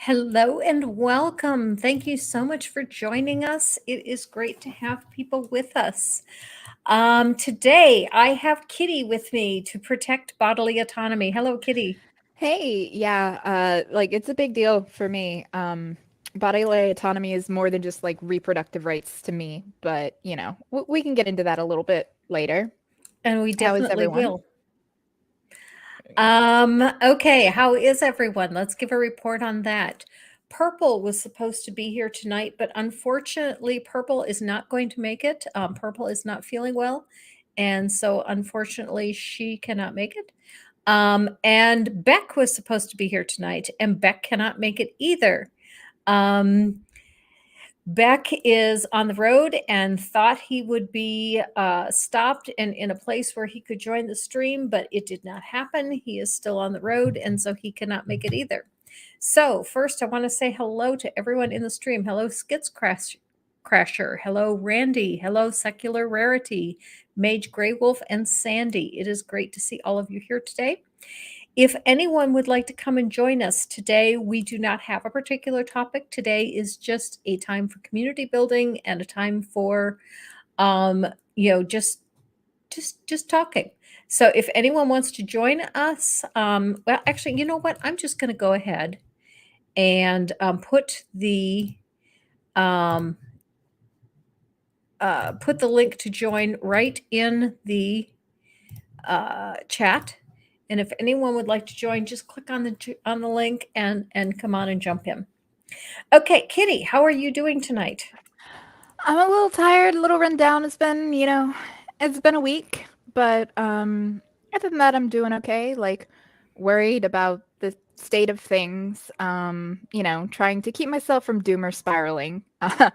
Hello and welcome. Thank you so much for joining us. It is great to have people with us. Today, I have Kitty with me to protect bodily autonomy. Hello, Kitty. Hey, yeah, it's a big deal for me. Bodily autonomy is more than just like reproductive rights to me, but we can get into that a little bit later. And we How is definitely everyone? will. Okay, how is everyone? Let's give a report on that. Purple was supposed to be here tonight, but unfortunately, Purple is not going to make it. Purple is not feeling well, and so unfortunately, she cannot make it. And Beck was supposed to be here tonight, and Beck cannot make it either. Um, Beck is on the road and thought he would be stopped and in a place where he could join the stream, but it did not happen. He is still on the road, and so he cannot make it either. So, first, I want to say hello to everyone in the stream. Hello, Crasher. Hello, Randy. Hello, Secular Rarity, Mage Grey Wolf, and Sandy. It is great to see all of you here today. If anyone would like to come and join us today, we do not have a particular topic. Today is just a time for community building and a time for, um, you know, just talking. So if anyone wants to join us, well, actually, you know what? I'm just going to go ahead and um, put the link to join right in the chat. And if anyone would like to join, just click on the link and come on and jump in. Okay, Kitty, how are you doing tonight? I'm a little tired, a little run down. It's been a week, but other than that, I'm doing okay. Like worried about the state of things. Trying to keep myself from doomer spiraling. But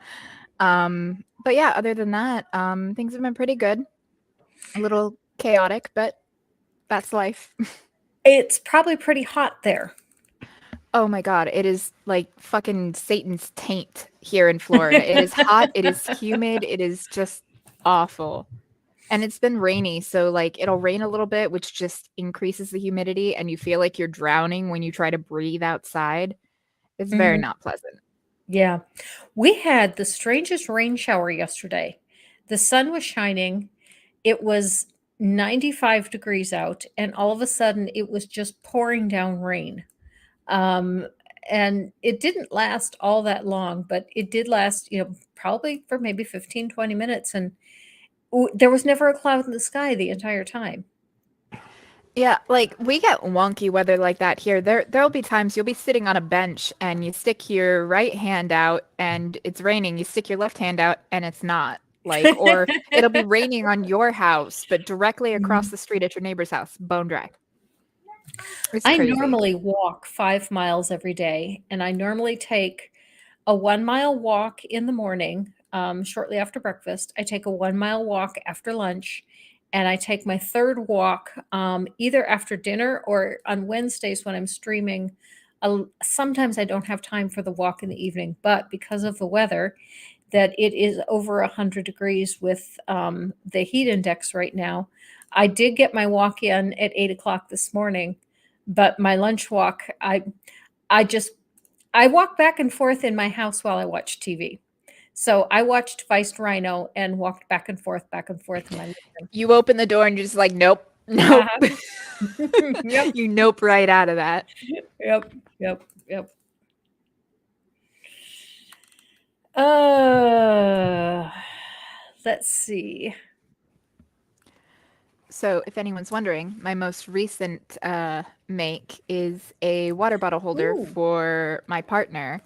yeah, other than that, things have been pretty good. A little chaotic, but that's life. It's probably pretty hot there. Oh my God, it is like fucking Satan's taint here in Florida. It is hot, it is humid, it is just awful. And it's been rainy, so like it'll rain a little bit, which just increases the humidity, and you feel like you're drowning when you try to breathe outside. It's very Mhm. not pleasant. Yeah. We had the strangest rain shower yesterday. The sun was shining. It was 95 degrees out, and all of a sudden it was just pouring down rain. Um, and it didn't last all that long, but it did last, probably for maybe 15, 20 minutes. And there was never a cloud in the sky the entire time. Yeah, like we get wonky weather like that here. There'll be times you'll be sitting on a bench and you stick your right hand out and it's raining. You stick your left hand out and it's not. Like, or it'll be raining on your house, but directly across Mhm. the street at your neighbor's house, bone dry. It's I crazy. normally walk 5 miles every day, and I normally take a 1 mile walk in the morning, shortly after breakfast. I take a 1 mile walk after lunch, and I take my third walk either after dinner or on Wednesdays when I'm streaming. Sometimes I don't have time for the walk in the evening, but because of the weather, that it is over 100 degrees with the heat index right now. I did get my walk in at 8 o'clock this morning, but my lunch walk, I just I walk back and forth in my house while I watch TV. So I watched Feist Rhino and walked back and forth in my living room. You open the door and you're just like, nope, nope. Uh-huh. Yep, You nope right out of that. yep, yep, yep. Uh, let's see. So, if anyone's wondering, my most recent make is a water bottle holder Ooh. for my partner.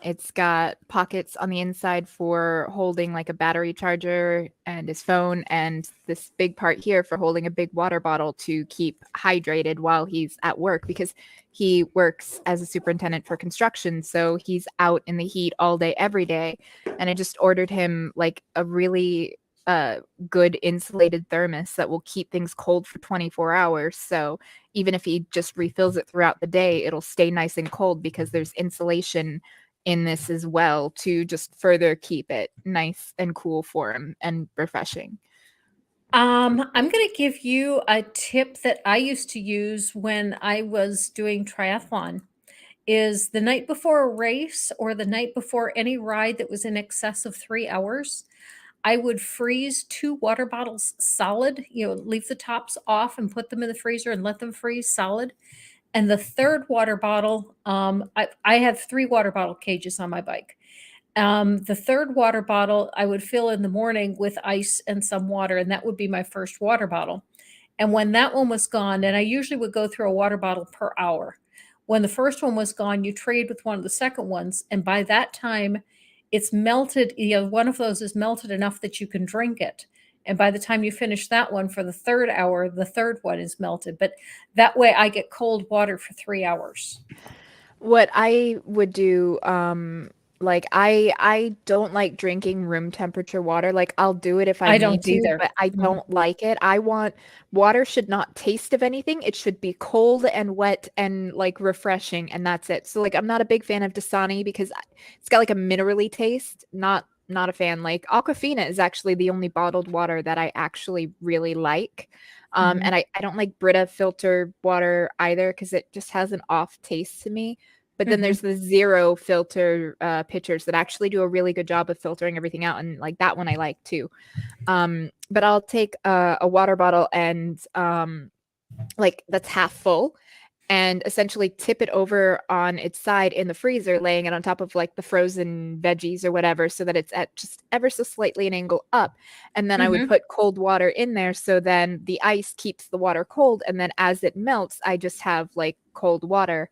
It's got pockets on the inside for holding like a battery charger and his phone, and this big part here for holding a big water bottle to keep hydrated while he's at work because he works as a superintendent for construction. So he's out in the heat all day, every day. And I just ordered him like a really good insulated thermos that will keep things cold for 24 hours. So even if he just refills it throughout the day, it'll stay nice and cold because there's insulation in this as well to just further keep it nice and cool for him and refreshing. I'm going to give you a tip that I used to use when I was doing triathlon. is the night before a race or the night before any ride that was in excess of 3 hours, I would freeze 2 water bottles solid, leave the tops off and put them in the freezer and let them freeze solid. And the third water bottle, I have 3 water bottle cages on my bike. The third water bottle I would fill in the morning with ice and some water, and that would be my first water bottle. And when that one was gone, and I usually would go through a water bottle per hour. When the first one was gone, you trade with one of the second ones, and by that time, it's melted. One of those is melted enough that you can drink it. And by the time you finish that one for the third hour, the third one is melted. But that way, I get cold water for 3 hours. What I would do, like I don't like drinking room temperature water. Like I'll do it if I I need don't to, either. but I Mhm. don't like it. I want water should not taste of anything. It should be cold and wet and like refreshing, and that's it. So like I'm not a big fan of Dasani because it's got like a minerally taste. Not a fan. Like Aquafina is actually the only bottled water that I actually really like. Mhm. And I don't like Brita filter water either because it just has an off taste to me. But then there's Mhm. the zero filter pitchers that actually do a really good job of filtering everything out, and like that one I like too. But I'll take a water bottle and like that's half full, and essentially tip it over on its side in the freezer, laying it on top of like the frozen veggies or whatever, so that it's at just ever so slightly an angle up. And then I would Mhm. put cold water in there so then the ice keeps the water cold. And then as it melts, I just have like cold water.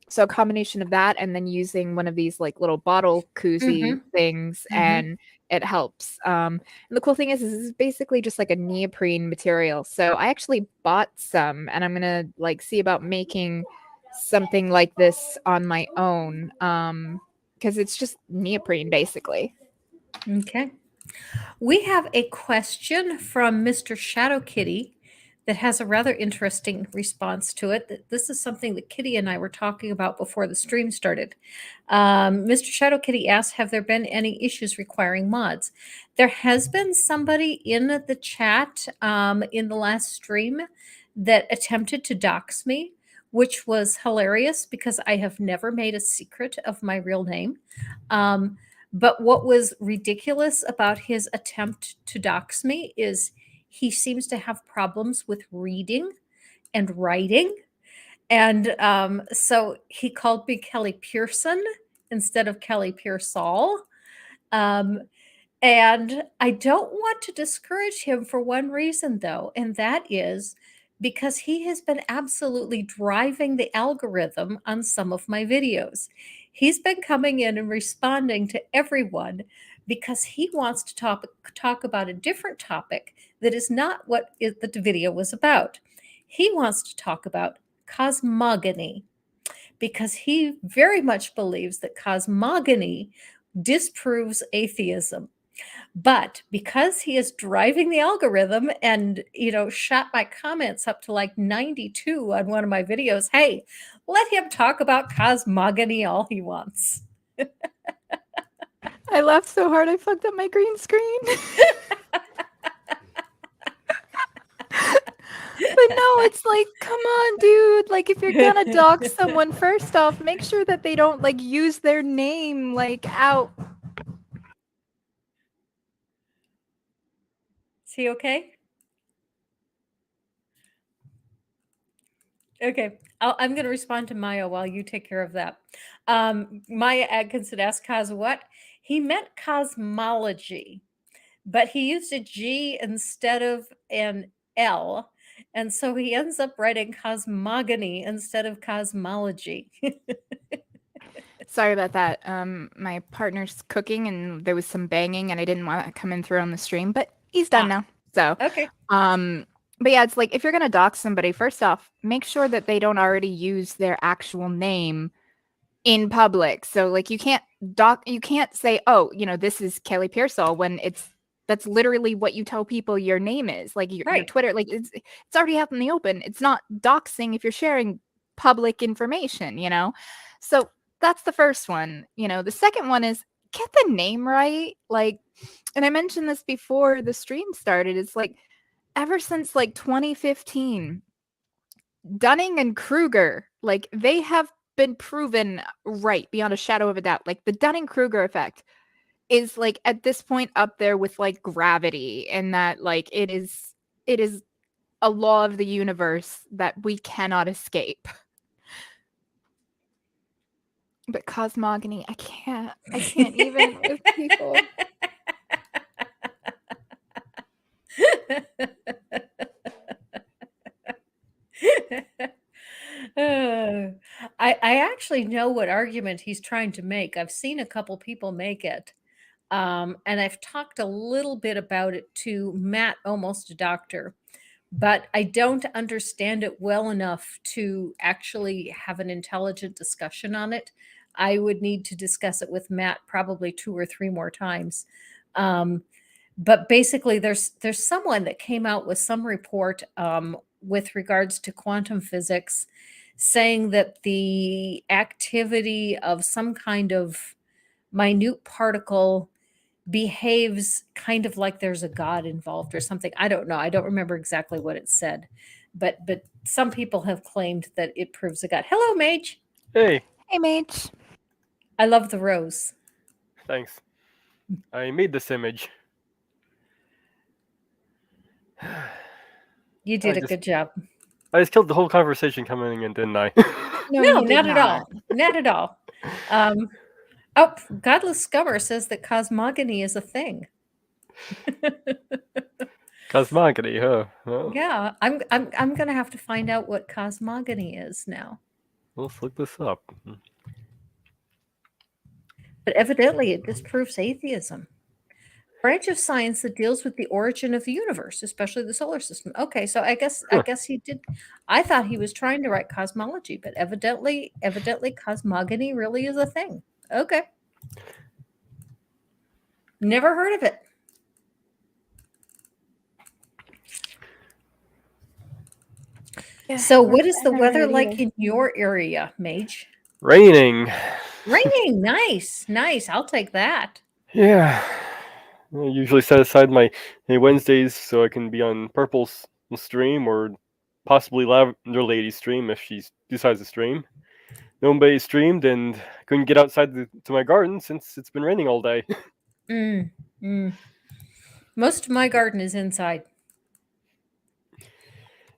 So a combination of that and then using one of these like little bottle koozie Mhm. things, Mhm. and it helps. And the cool thing is this is basically just like a neoprene material. So I actually bought some and I'm gonna like see about making something like this on my own. Because it's just neoprene basically. Okay. We have a question from Mr. Shadow Kitty that has a rather interesting response to it. This is something that Kitty and I were talking about before the stream started. Mr. Shadow Kitty asked, have there been any issues requiring mods? There has been somebody in the chat in the last stream that attempted to dox me, which was hilarious because I have never made a secret of my real name. Um, but what was ridiculous about his attempt to dox me is he seems to have problems with reading and writing. And so he called me Kelly Pearson instead of Kelly Pearsall. Um, and I don't want to discourage him for one reason, though, and that is because he has been absolutely driving the algorithm on some of my videos. He's been coming in and responding to everyone because he wants to talk about a different topic that is not what the video was about. He wants to talk about cosmogony because he very much believes that cosmogony disproves atheism. But because he is driving the algorithm and, shot my comments up to like 92 on one of my videos, hey, let him talk about cosmogony all he wants. I laughed so hard I fucked up my green screen. But no, it's like, come on, dude. Like, if you're gonna dox someone, first off, make sure that they don't like use their name like out. Is he okay? Okay. I'm going to respond to Maya while you take care of that. Maya Adkins had asked Cos what? He meant cosmology, but he used a G instead of an L. And so he ends up writing cosmogony instead of cosmology. Sorry about that. My partner's cooking and there was some banging and I didn't want to come in through on the stream, but he's done Ah, now. So, okay. um, but yeah, it's like if you're gonna dox somebody, first off, make sure that they don't already use their actual name in public. So like you can't say, oh, this is Kelly Pearsall when that's literally what you tell people your name is. Like your Right. Twitter, like it's already out in the open. It's not doxing if you're sharing public information. So that's the first one. The second one is get the name right. Like, and I mentioned this before the stream started. It's like ever since like 2015, Dunning and Kruger, like they have been proven right beyond a shadow of a doubt. Like the Dunning-Kruger effect is like at this point up there with like gravity, and that like it is a law of the universe that we cannot escape. But cosmogony, I can't even with people. Uh, I actually know what argument he's trying to make. I've seen a couple people make it. And I've talked a little bit about it to Matt, almost a doctor, but I don't understand it well enough to actually have an intelligent discussion on it. I would need to discuss it with Matt probably 2 or 3 more times. Um, but basically, there's someone that came out with some report with regards to quantum physics, saying that the activity of some kind of minute particle behaves kind of like there's a god involved or something. I don't know. I don't remember exactly what it said, but some people have claimed that it proves a god. Hello, Mage. Hey, Hey, Mage. I love the rose. thanks. I made this image. You did I a just good job. I just killed the whole conversation coming in, didn't I? No, No, you did not at all. Not at all. Oh, Godless Scummer says that cosmogony is a thing. Cosmogony, huh? Well, Yeah, I'm gonna have to find out what cosmogony is now. let's look this up. But evidently, it disproves atheism. Branch of science that deals with the origin of the universe, especially the solar system. Okay, so I Huh. guess he did. I thought he was trying to write cosmology, but evidently cosmogony really is a thing. Okay, never heard of it. Yeah, So, what I is the haven't weather heard like either. in your area, Mage? Raining. Raining. Nice, nice. I'll take that. Yeah. I usually set aside my Wednesdays so I can be on Purple's stream or possibly Lavender Lady's stream if she decides to stream. Nobody streamed and couldn't get outside to my garden since it's been raining all day. Mm, mm. Most of my garden is inside.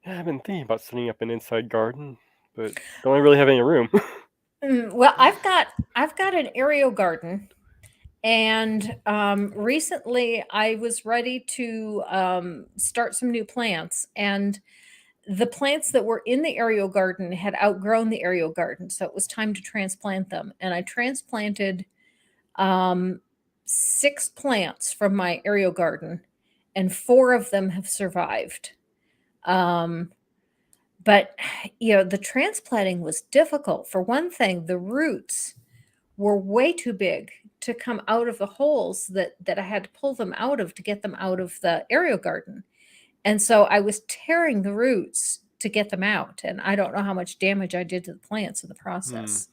Yeah, I've been thinking about setting up an inside garden, but don't really have any room. Well, I've got an aerial garden, and recently I was ready to start some new plants, and the plants that were in the aerial garden had outgrown the aerial garden, so it was time to transplant them. And I transplanted um, 6 plants from my aerial garden, and 4 of them have survived. Um, but the transplanting was difficult. For one thing, the roots were way too big to come out of the holes that I had to pull them out of to get them out of the aerial garden. And so I was tearing the roots to get them out, and I don't know how much damage I did to the plants in the process.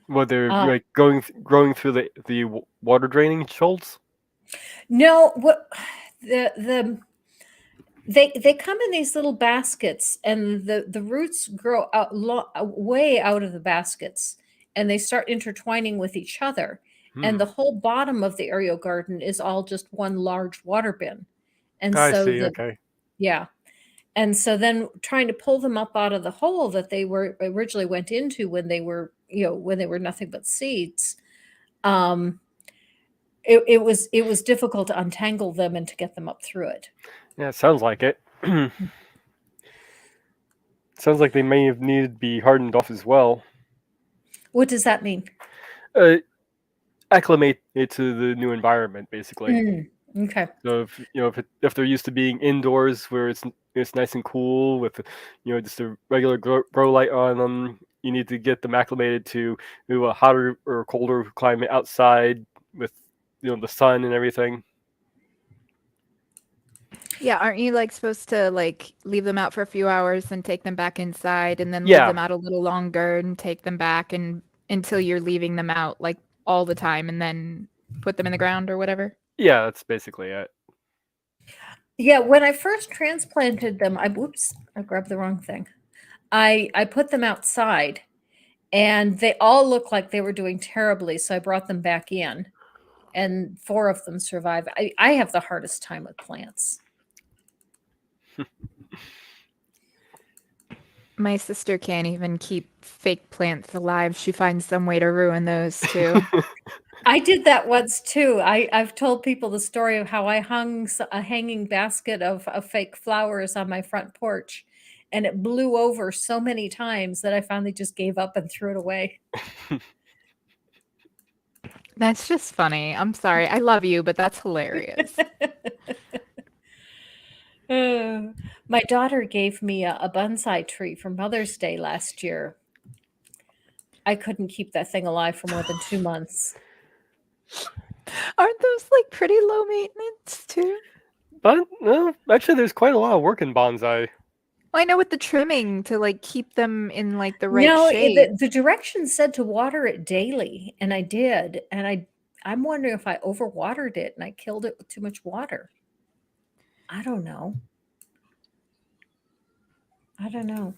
Well, they're Uh, like growing through the water draining holes. no, what the they come in these little baskets, and the roots grow out way out of the baskets, and they start intertwining with each other. And the whole bottom of the aerial garden is all just one large water bin. And I so see. Okay. yeah. And so then trying to pull them up out of the hole that they were originally went into when they were, when they were nothing but seeds, um, it was difficult to untangle them and to get them up through it. Yeah, it sounds like it. Sounds like they may have needed to be hardened off as well. What does that mean? Acclimate it to the new environment, basically. Okay. So if they're used to being indoors where it's nice and cool with just a regular grow light on them, you need to get them acclimated to a hotter or colder climate outside with the sun and everything. Yeah, aren't you like supposed to like leave them out for a few hours and take them back inside and then leave Yeah. them out a little longer and take them back and until you're leaving them out like all the time and then put them in the ground or whatever? Yeah, that's basically it. Yeah, when I first transplanted them, I grabbed the wrong thing. I put them outside, And they all looked like they were doing terribly, so I brought them back in, and 4 of them survived. I have the hardest time with plants. My sister can't even keep fake plants alive. She finds some way to ruin those too. I did that once too. I've told people the story of how I hung a hanging basket of fake flowers on my front porch, and it blew over so many times that I finally just gave up and threw it away. That's just funny. I'm sorry. I love you, but that's hilarious. My daughter gave me a bonsai tree for Mother's Day last year. I couldn't keep that thing alive for more than 2 months. Aren't those like pretty low maintenance too? But no, actually, there's quite a lot of work in bonsai. Well, I know with the trimming to like keep them in like the right No, shape. the directions said to water it daily, and I did. And I'm wondering if I overwatered it and I killed it with too much water. I don't know. I don't know.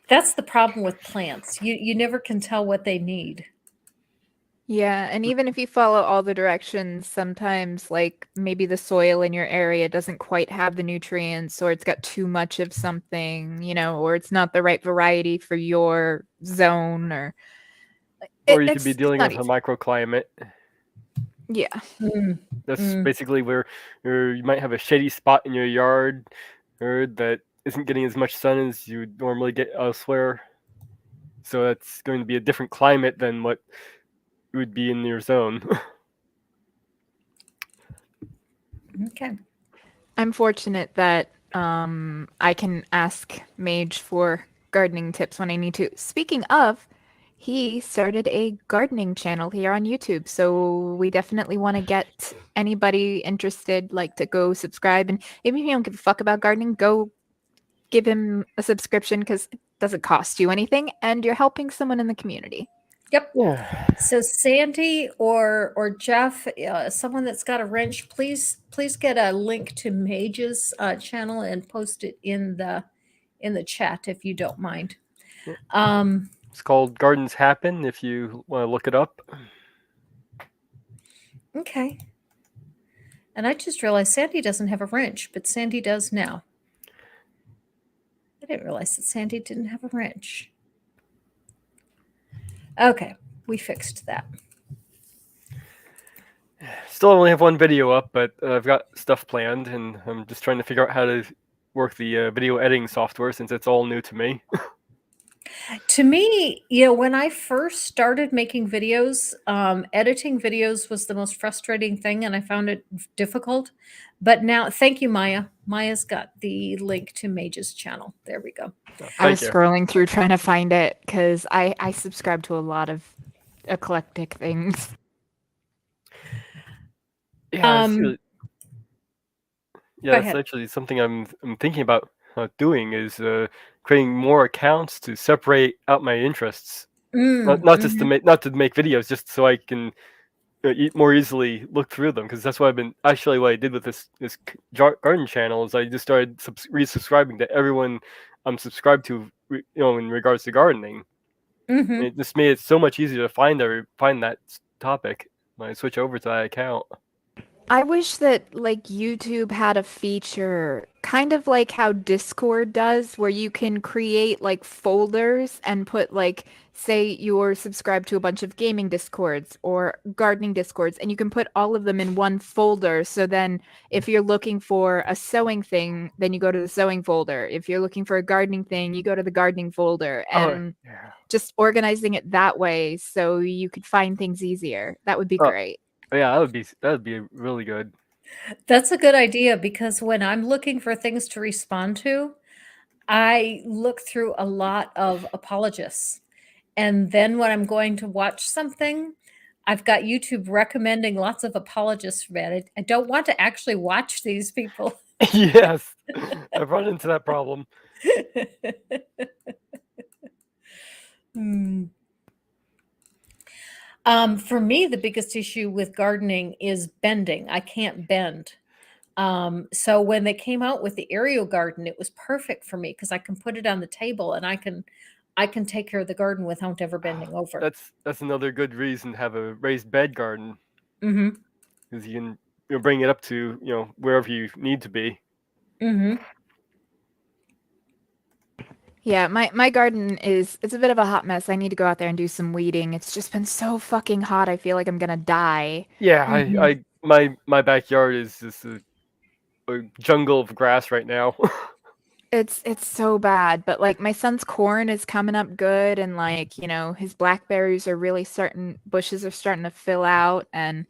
That's the problem with plants. You never can tell what they need. Yeah, and even if you follow all the directions, sometimes like maybe the soil in your area doesn't quite have the nutrients, or it's got too much of something, or it's not the right variety for your zone, or Or you could be it's dealing not with a easy. microclimate. Yeah. That's basically where you might have a shady spot in your yard that isn't getting as much sun as you normally get elsewhere. So that's going to be a different climate than what would be in your zone. Okay. I'm fortunate that I can ask Mage for gardening tips when I need to. Speaking of, he started a gardening channel here on YouTube, so we definitely want to get anybody interested like to go subscribe. And even if you don't give a fuck about gardening, go give him a subscription because it doesn't cost you anything, and you're helping someone in the community. Yep. Yeah. So Sandy or Jeff, someone that's got a wrench, please get a link to Mage's channel and post it in the chat if you don't mind. It's called Gardens Happen if you want to look it up. Okay. And I just realized Sandy doesn't have a wrench, but Sandy does now. I didn't realize that Sandy didn't have a wrench. Okay, we fixed that. Still only have one video up, but I've got stuff planned, and I'm just trying to figure out how to work the video editing software since it's all new to me. To me, when I first started making videos, editing videos was the most frustrating thing, and I found it difficult. But now, thank you, Maya. Maya's got the link to Mage's channel. There we go. I was Thank you. scrolling through trying to find it because I subscribe to a lot of eclectic things. Yeah, Go that's ahead. actually something I'm thinking about doing is creating more accounts to separate out my interests. Not just to make videos, just so I can more easily look through them, because that's what I did with this garden channel is I just started resubscribing to everyone I'm subscribed to, in regards to gardening. It just made it so much easier to find that topic when I switch over to that account. I wish that like YouTube had a feature kind of like how Discord does, where you can create like folders and put like, say you're subscribed to a bunch of gaming Discords or gardening Discords, and you can put all of them in one folder. So then if you're looking for a sewing thing, then you go to the sewing folder. If you're looking for a gardening thing, you go to the gardening folder. And just organizing it that way so you could find things easier. That would be great. Yeah, that would be really good. That's a good idea, because when I'm looking for things to respond to, I look through a lot of apologists. And then when I'm going to watch something, I've got YouTube recommending lots of apologists for that. I don't want to actually watch these people. Yes, I've run into that problem. For me, the biggest issue with gardening is bending. I can't bend. So when they came out with the aerial garden, it was perfect for me because I can put it on the table and I can I can take care of the garden without ever bending over. That's another good reason to have a raised bed garden, Mm-hmm. because you can bring it up to wherever you need to be. Mm-hmm. Yeah, my garden it's a bit of a hot mess. I need to go out there and do some weeding. It's just been so fucking hot. I feel like I'm gonna die. Yeah, Mm-hmm. my backyard is just a jungle of grass right now. It's so bad, but like my son's corn is coming up good, and like, his blackberries are really bushes are starting to fill out, and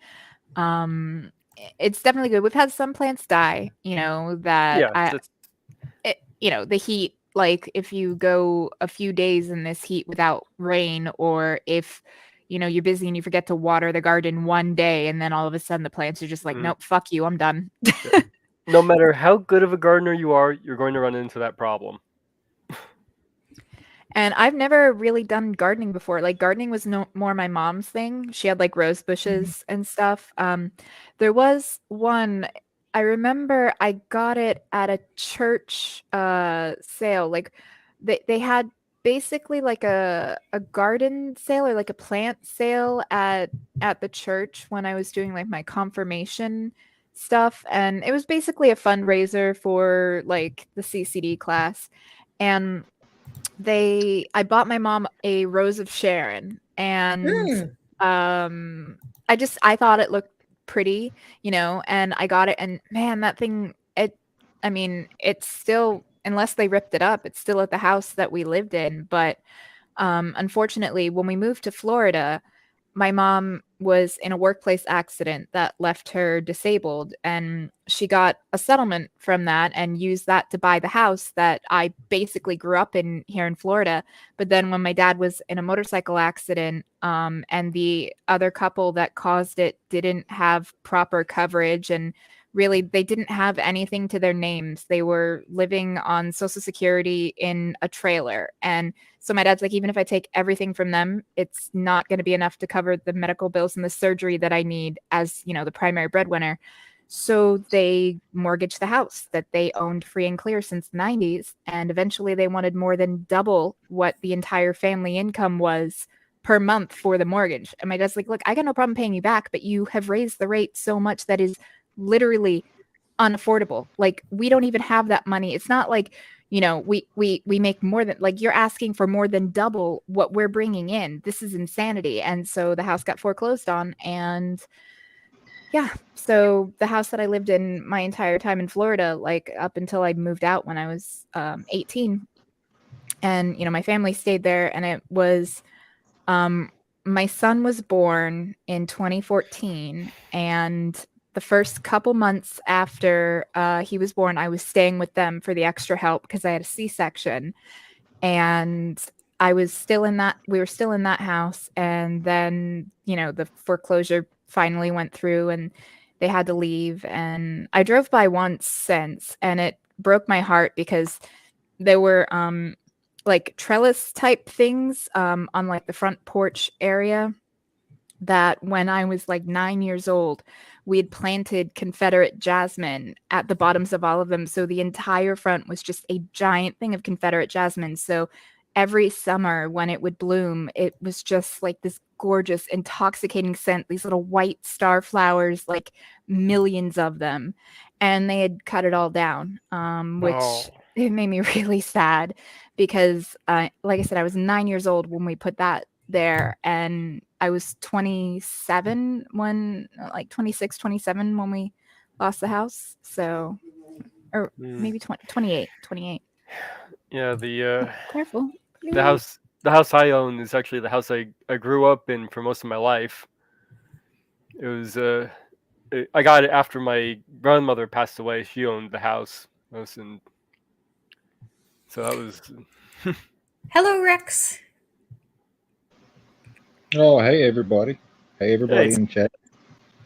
it's definitely good. We've had some plants die, that Yeah, that's the heat, like if you go a few days in this heat without rain, or if you're busy and you forget to water the garden one day, and then all of a sudden the plants are just like, nope, fuck you, I'm done. no matter how good of a gardener you are, you're going to run into that problem. And I've never really done gardening before. Like gardening was more my mom's thing. She had like rose bushes and stuff. There was one, I remember I got it at a church sale. Like they had basically like a garden sale or like a plant sale at the church when I was doing like my confirmation stuff, and it was basically a fundraiser for like the CCD class. And I bought my mom a Rose of Sharon, and I thought it looked pretty, and I got it, and man, that thing, it's still, unless they ripped it up, it's still at the house that we lived in. But unfortunately, when we moved to Florida, my mom was in a workplace accident that left her disabled, and she got a settlement from that and used that to buy the house that I basically grew up in here in Florida. But then when my dad was in a motorcycle accident, and the other couple that caused it didn't have proper coverage, and really they didn't have anything to their names. They were living on Social Security in a trailer. And so my dad's like, even if I take everything from them, it's not going to be enough to cover the medical bills and the surgery that I need as, the primary breadwinner. So they mortgaged the house that they owned free and clear since the 90s. And eventually they wanted more than double what the entire family income was per month for the mortgage. And my dad's like, look, I got no problem paying you back, but you have raised the rate so much that is literally unaffordable. Like we don't even have that money. It's not like, we make more than, like, you're asking for more than double what we're bringing in. This is insanity. And so the house got foreclosed on. And yeah, so the house that I lived in my entire time in Florida, like up until I moved out when I was 18, and my family stayed there, and it was my son was born in 2014, and the first couple months after he was born, I was staying with them for the extra help because I had a C-section, and we were still in that house. And then, the foreclosure finally went through and they had to leave. And I drove by once since, and it broke my heart because there were like trellis type things on like the front porch area that when I was like 9 years old, we had planted Confederate jasmine at the bottoms of all of them. So the entire front was just a giant thing of Confederate jasmine. So every summer when it would bloom, it was just like this gorgeous, intoxicating scent, these little white star flowers, like millions of them. And they had cut it all down, which it made me really sad because, like I said, I was 9 years old when we put that there, and I was 27 when, like 26, 27 when we lost the house. So, or maybe 28. Yeah, Careful. the house I own is actually the house I grew up in for most of my life. It was I got it after my grandmother passed away. She owned the house, and so that was. Hello, Rex. Oh, hey everybody. Hey everybody Hey. in chat.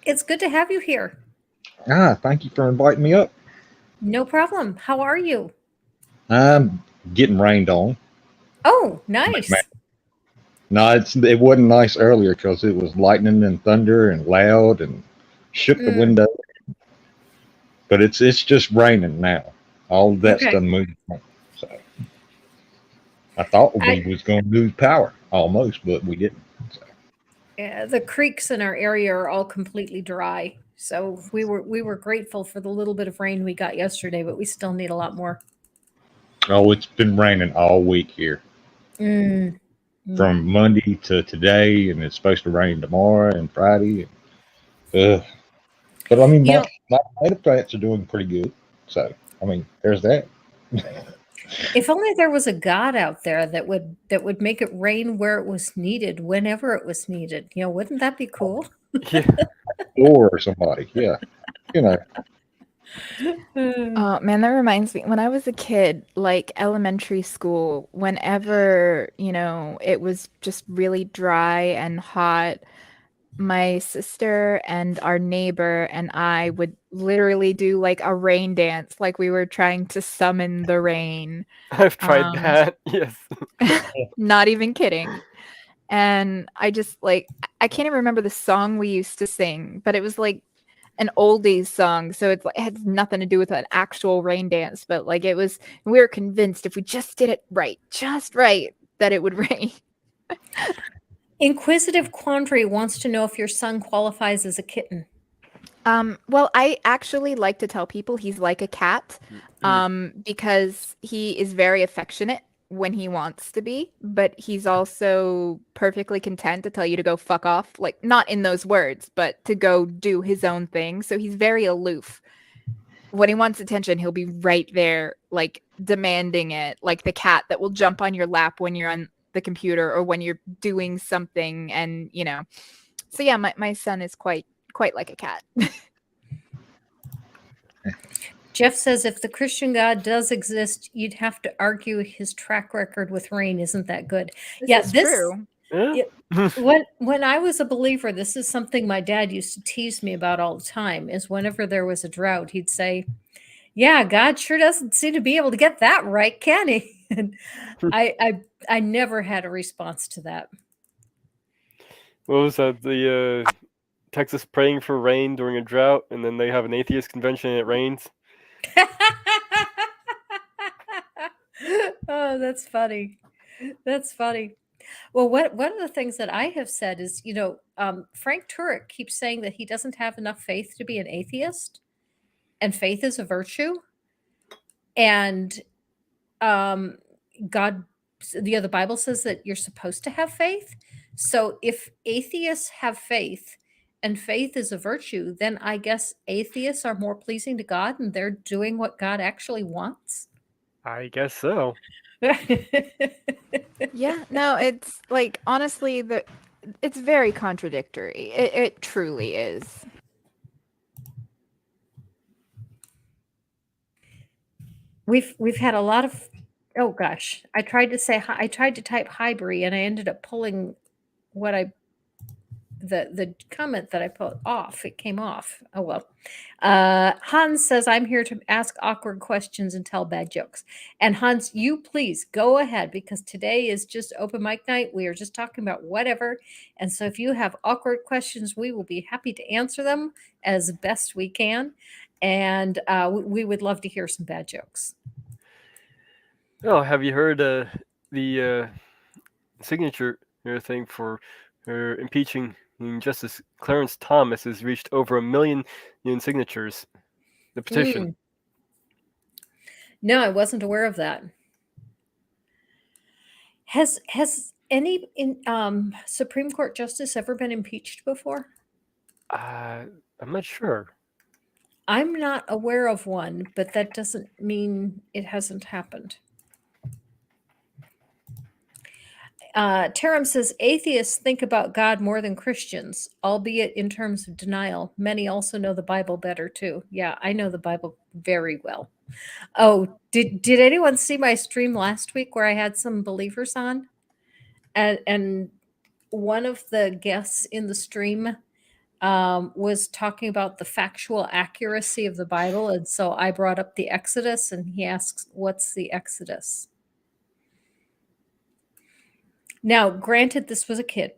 It's good to have you here. Thank you for inviting me up. No problem. How are you? I'm getting rained on. Oh, nice. No, it wasn't nice earlier because it was lightning and thunder and loud and shook the window. But it's just raining now. All of that's done moved. So. I thought we was going to lose power almost, but we didn't. So. The creeks in our area are all completely dry. So we were grateful for the little bit of rain we got yesterday, but we still need a lot more. Oh, it's been raining all week here. From Monday to today, and it's supposed to rain tomorrow and Friday. But I mean, my tomato plants are doing pretty good. So I mean, there's that. If only there was a God out there that would make it rain where it was needed, whenever it was needed. Wouldn't that be cool? Yeah. Or somebody, yeah. Oh man, that reminds me. When I was a kid, like elementary school, whenever, it was just really dry and hot, my sister and our neighbor and I would literally do like a rain dance, like we were trying to summon the rain. I've tried that. Yes. Not even kidding. And I just I can't even remember the song we used to sing, but it was like an oldies song, so it had nothing to do with an actual rain dance, but we were convinced if we just did it just right, that it would rain. Inquisitive Quandary wants to know if your son qualifies as a kitten. Well, I actually like to tell people he's like a cat, because he is very affectionate when he wants to be, but he's also perfectly content to tell you to go fuck off, not in those words, but to go do his own thing. So he's very aloof. When he wants attention, he'll be right there, demanding it, like the cat that will jump on your lap when you're on the computer or when you're doing something. And so yeah, my son is quite like a cat. Jeff says if the Christian God does exist, you'd have to argue his track record with rain isn't that good. This is true. When I was a believer, this is something my dad used to tease me about all the time, is whenever there was a drought, he'd say, yeah, God sure doesn't seem to be able to get that right, can he? And I never had a response to that. What was that? The Texas praying for rain during a drought, and then they have an atheist convention and it rains. Oh, that's funny. That's funny. Well, one of the things that I have said is, Frank Turek keeps saying that he doesn't have enough faith to be an atheist, and faith is a virtue. And God, the Bible says that you're supposed to have faith. So if atheists have faith and faith is a virtue, then I guess atheists are more pleasing to God and they're doing what God actually wants. I guess so. Yeah, no, it's honestly, it's very contradictory. It truly is. We've had a lot of, oh gosh, I tried to type Highbury and I ended up pulling the comment that I put off. It came off. Oh well. Hans says, I'm here to ask awkward questions and tell bad jokes. And Hans, you please go ahead, because today is just open mic night. We are just talking about whatever. And so if you have awkward questions, we will be happy to answer them as best we can. And we would love to hear some bad jokes. Oh, have you heard the signature thing for impeaching Justice Clarence Thomas has reached over 1 million signatures? The petition. No, I wasn't aware of that. Has any Supreme Court justice ever been impeached before? I'm not sure. I'm not aware of one, but that doesn't mean it hasn't happened. Taram says, atheists think about God more than Christians, albeit in terms of denial. Many also know the Bible better too. Yeah, I know the Bible very well. Oh, did anyone see my stream last week where I had some believers on? And one of the guests in the stream was talking about the factual accuracy of the Bible. And so I brought up the Exodus and he asks, what's the Exodus? Now, granted, this was a kid.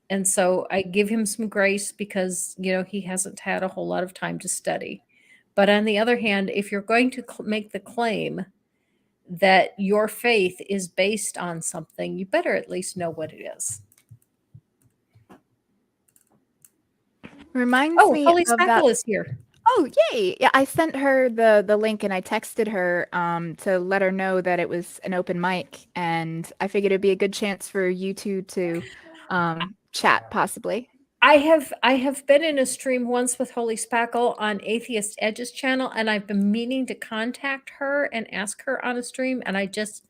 And so I give him some grace because, he hasn't had a whole lot of time to study. But on the other hand, if you're going to make the claim that your faith is based on something, you better at least know what it is. Reminds Oh, me Holy of that. Spackle is here. Oh, yay! Yeah, I sent her the link and I texted her to let her know that it was an open mic, and I figured it'd be a good chance for you two to chat possibly. I have been in a stream once with Holy Spackle on Atheist Edge's channel, and I've been meaning to contact her and ask her on a stream, and I just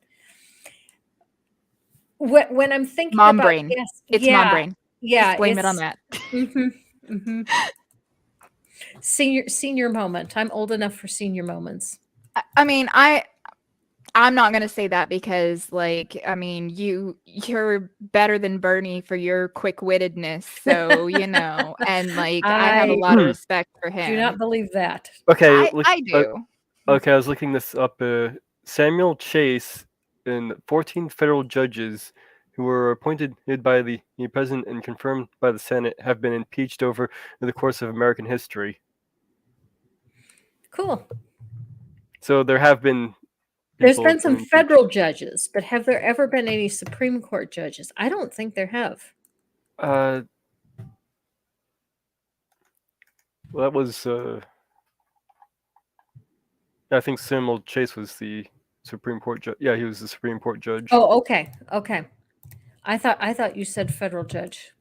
when I'm thinking Mom about brain. yes, It's yeah, mom brain. yeah, Just blame it on that. Senior moment. I'm old enough for senior moments. I mean, I'm not gonna say that because, like, I mean, you're better than Bernie for your quick-wittedness, so and like I have a lot of respect for him. Do not believe that. Okay, I do. Okay, I was looking this up. Samuel Chase and 14 federal judges who were appointed by the president and confirmed by the Senate have been impeached over the course of American history. Cool. So there have been. There's been some federal judges, but have there ever been any Supreme Court judges? I don't think there have. Well, that was. I think Samuel Chase was the Supreme Court judge. Yeah, he was the Supreme Court judge. Oh, okay. I thought you said federal judge.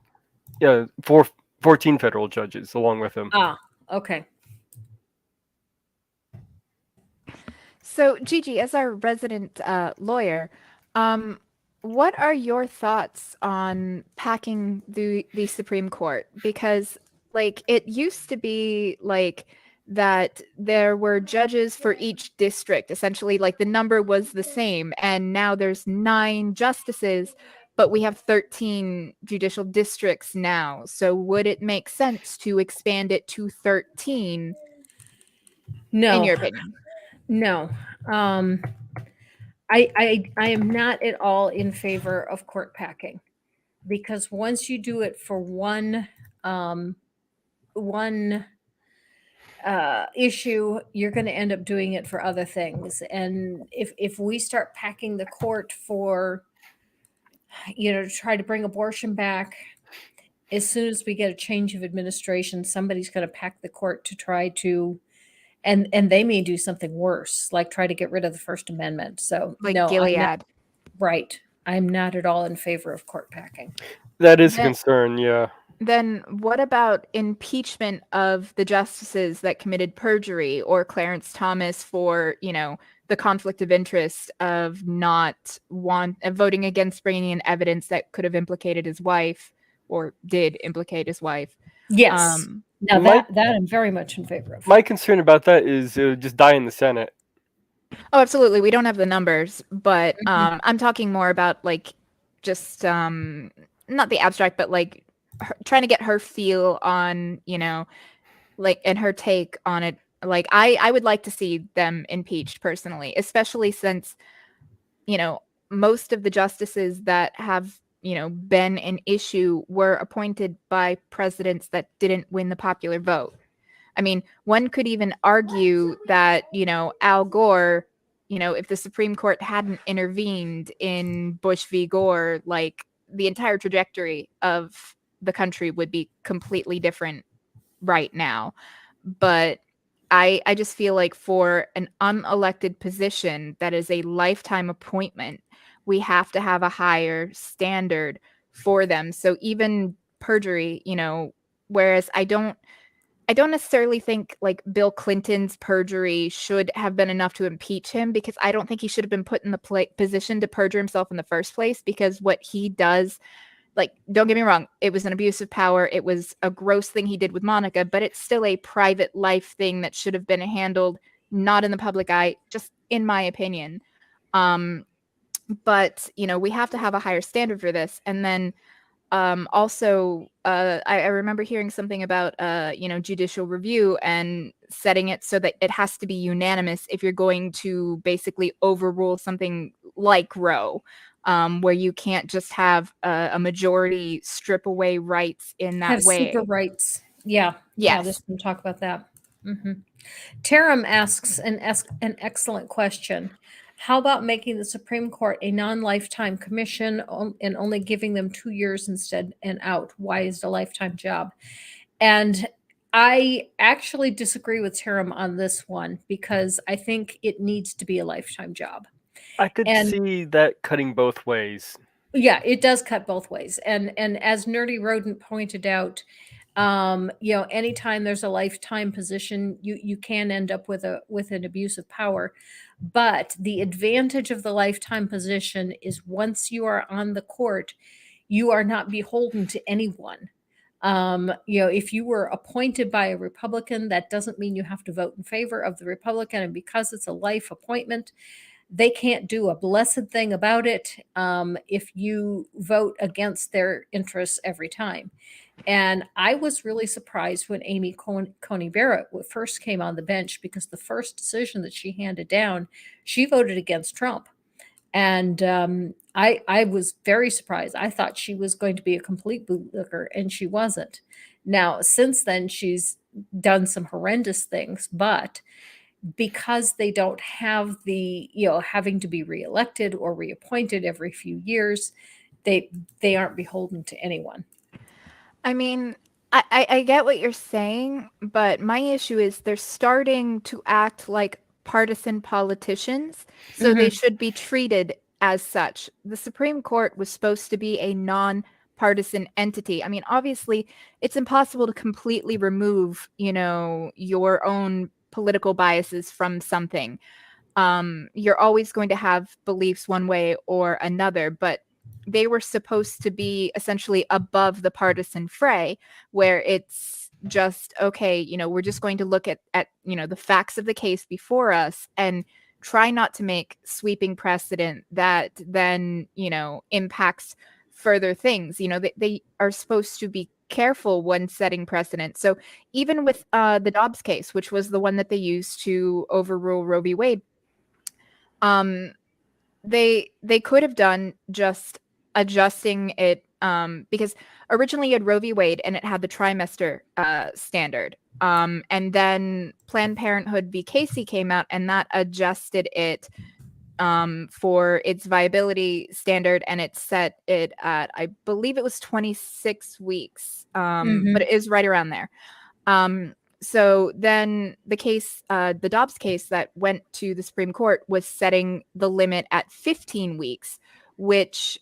Yeah, 14 federal judges along with him. Ah, okay. So, Gigi, as our resident lawyer, what are your thoughts on packing the Supreme Court? Because, like, it used to be like that there were judges for each district. Essentially, like the number was the same, and now there's 9 justices, but we have 13 judicial districts now. So, would it make sense to expand it to 13? No, in your opinion? No. I am not at all in favor of court packing, because once you do it for one issue, you're going to end up doing it for other things. And if we start packing the court for, to try to bring abortion back, as soon as we get a change of administration, somebody's going to pack the court to try to, and they may do something worse, like try to get rid of the First Amendment. So like no, Gilead. I'm not at all in favor of court packing. That is a concern, yeah. Then what about impeachment of the justices that committed perjury, or Clarence Thomas for, the conflict of interest of not voting against bringing in evidence that could have implicated his wife or did implicate his wife? Yes. Now that I'm very much in favor of. My concern about that is it would just die in the Senate. Oh, absolutely. We don't have the numbers, but I'm talking more about like just not the abstract, but like trying to get her feel on, like, and her take on it. Like I would like to see them impeached personally, especially since, most of the justices that have, been an issue were appointed by presidents that didn't win the popular vote. I mean, one could even argue that, Al Gore, if the Supreme Court hadn't intervened in Bush v. Gore, like the entire trajectory of the country would be completely different right now. But I just feel like for an unelected position that is a lifetime appointment, we have to have a higher standard for them. So even perjury, whereas I don't necessarily think like Bill Clinton's perjury should have been enough to impeach him, because I don't think he should have been put in the position to perjure himself in the first place, because what he does, like, don't get me wrong, it was an abuse of power. It was a gross thing he did with Monica, but it's still a private life thing that should have been handled not in the public eye, just in my opinion. But, we have to have a higher standard for this. And then also, I remember hearing something about, judicial review and setting it so that it has to be unanimous if you're going to basically overrule something like Roe, where you can't just have a majority strip away rights in that way. Super rights. Yeah. Yes. Yeah, let's talk about that. Taram asks an excellent question. How about making the Supreme Court a non-lifetime commission and only giving them 2 years instead and out? Why is it a lifetime job? And I actually disagree with Taram on this one because I think it needs to be a lifetime job. I could And see that cutting both ways. yeah, it does cut both ways. And as Nerdy Rodent pointed out, anytime there's a lifetime position, you can end up with an abuse of power. But the advantage of the lifetime position is once you are on the court, you are not beholden to anyone. If you were appointed by a Republican, that doesn't mean you have to vote in favor of the Republican. And because it's a life appointment, they can't do a blessed thing about it if you vote against their interests every time. And I was really surprised when Amy Coney Barrett first came on the bench because the first decision that she handed down, she voted against Trump. And I was very surprised. I thought she was going to be a complete bootlicker, and she wasn't. Now, since then, she's done some horrendous things, but because they don't have the, having to be reelected or reappointed every few years, they aren't beholden to anyone. I mean, I get what you're saying, but my issue is they're starting to act like partisan politicians, so they should be treated as such. The Supreme Court was supposed to be a non-partisan entity. I mean, obviously, it's impossible to completely remove, your own political biases from something. You're always going to have beliefs one way or another, but they were supposed to be essentially above the partisan fray, where it's just, okay, we're just going to look at the facts of the case before us and try not to make sweeping precedent that then, impacts further things. They are supposed to be careful when setting precedent. So even with the Dobbs case, which was the one that they used to overrule Roe v. Wade, they could have done just adjusting it because originally you had Roe v. Wade and it had the trimester standard. And then Planned Parenthood v. Casey came out and that adjusted it for its viability standard, and it set it at, I believe it was 26 weeks, but it is right around there. So then the case, the Dobbs case that went to the Supreme Court was setting the limit at 15 weeks, which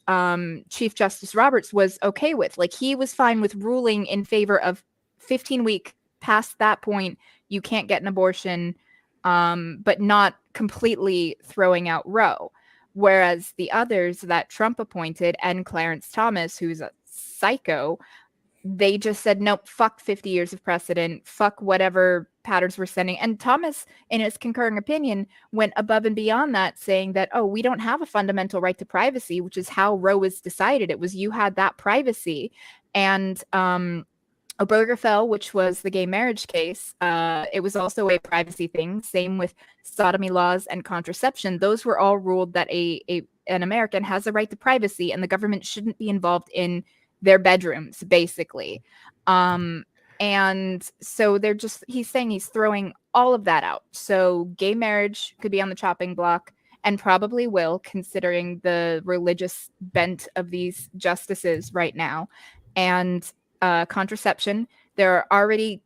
Chief Justice Roberts was okay with. Like, he was fine with ruling in favor of 15-week. Past that point, you can't get an abortion, but not completely throwing out Roe. Whereas the others that Trump appointed and Clarence Thomas, who's a psycho, they just said, nope, fuck 50 years of precedent, fuck whatever patterns we're sending. And Thomas, in his concurring opinion, went above and beyond that, saying that, oh, we don't have a fundamental right to privacy, which is how Roe was decided. It was you had that privacy. And Obergefell, which was the gay marriage case, it was also a privacy thing. Same with sodomy laws and contraception. Those were all ruled that an American has a right to privacy and the government shouldn't be involved in their bedrooms, basically. And so he's saying he's throwing all of that out. So gay marriage could be on the chopping block, and probably will, considering the religious bent of these justices right now. And contraception, there are already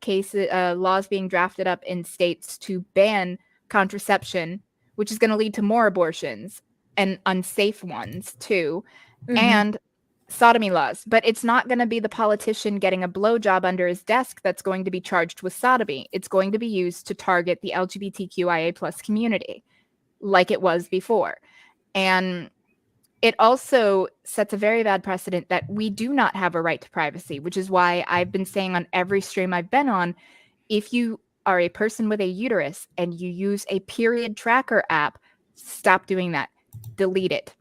laws being drafted up in states to ban contraception, which is going to lead to more abortions and unsafe ones too. And sodomy laws, but it's not going to be the politician getting a blowjob under his desk that's going to be charged with sodomy. It's going to be used to target the LGBTQIA plus community, like it was before. And it also sets a very bad precedent that we do not have a right to privacy, which is why I've been saying on every stream I've been on, if you are a person with a uterus and you use a period tracker app, stop doing that. Delete it.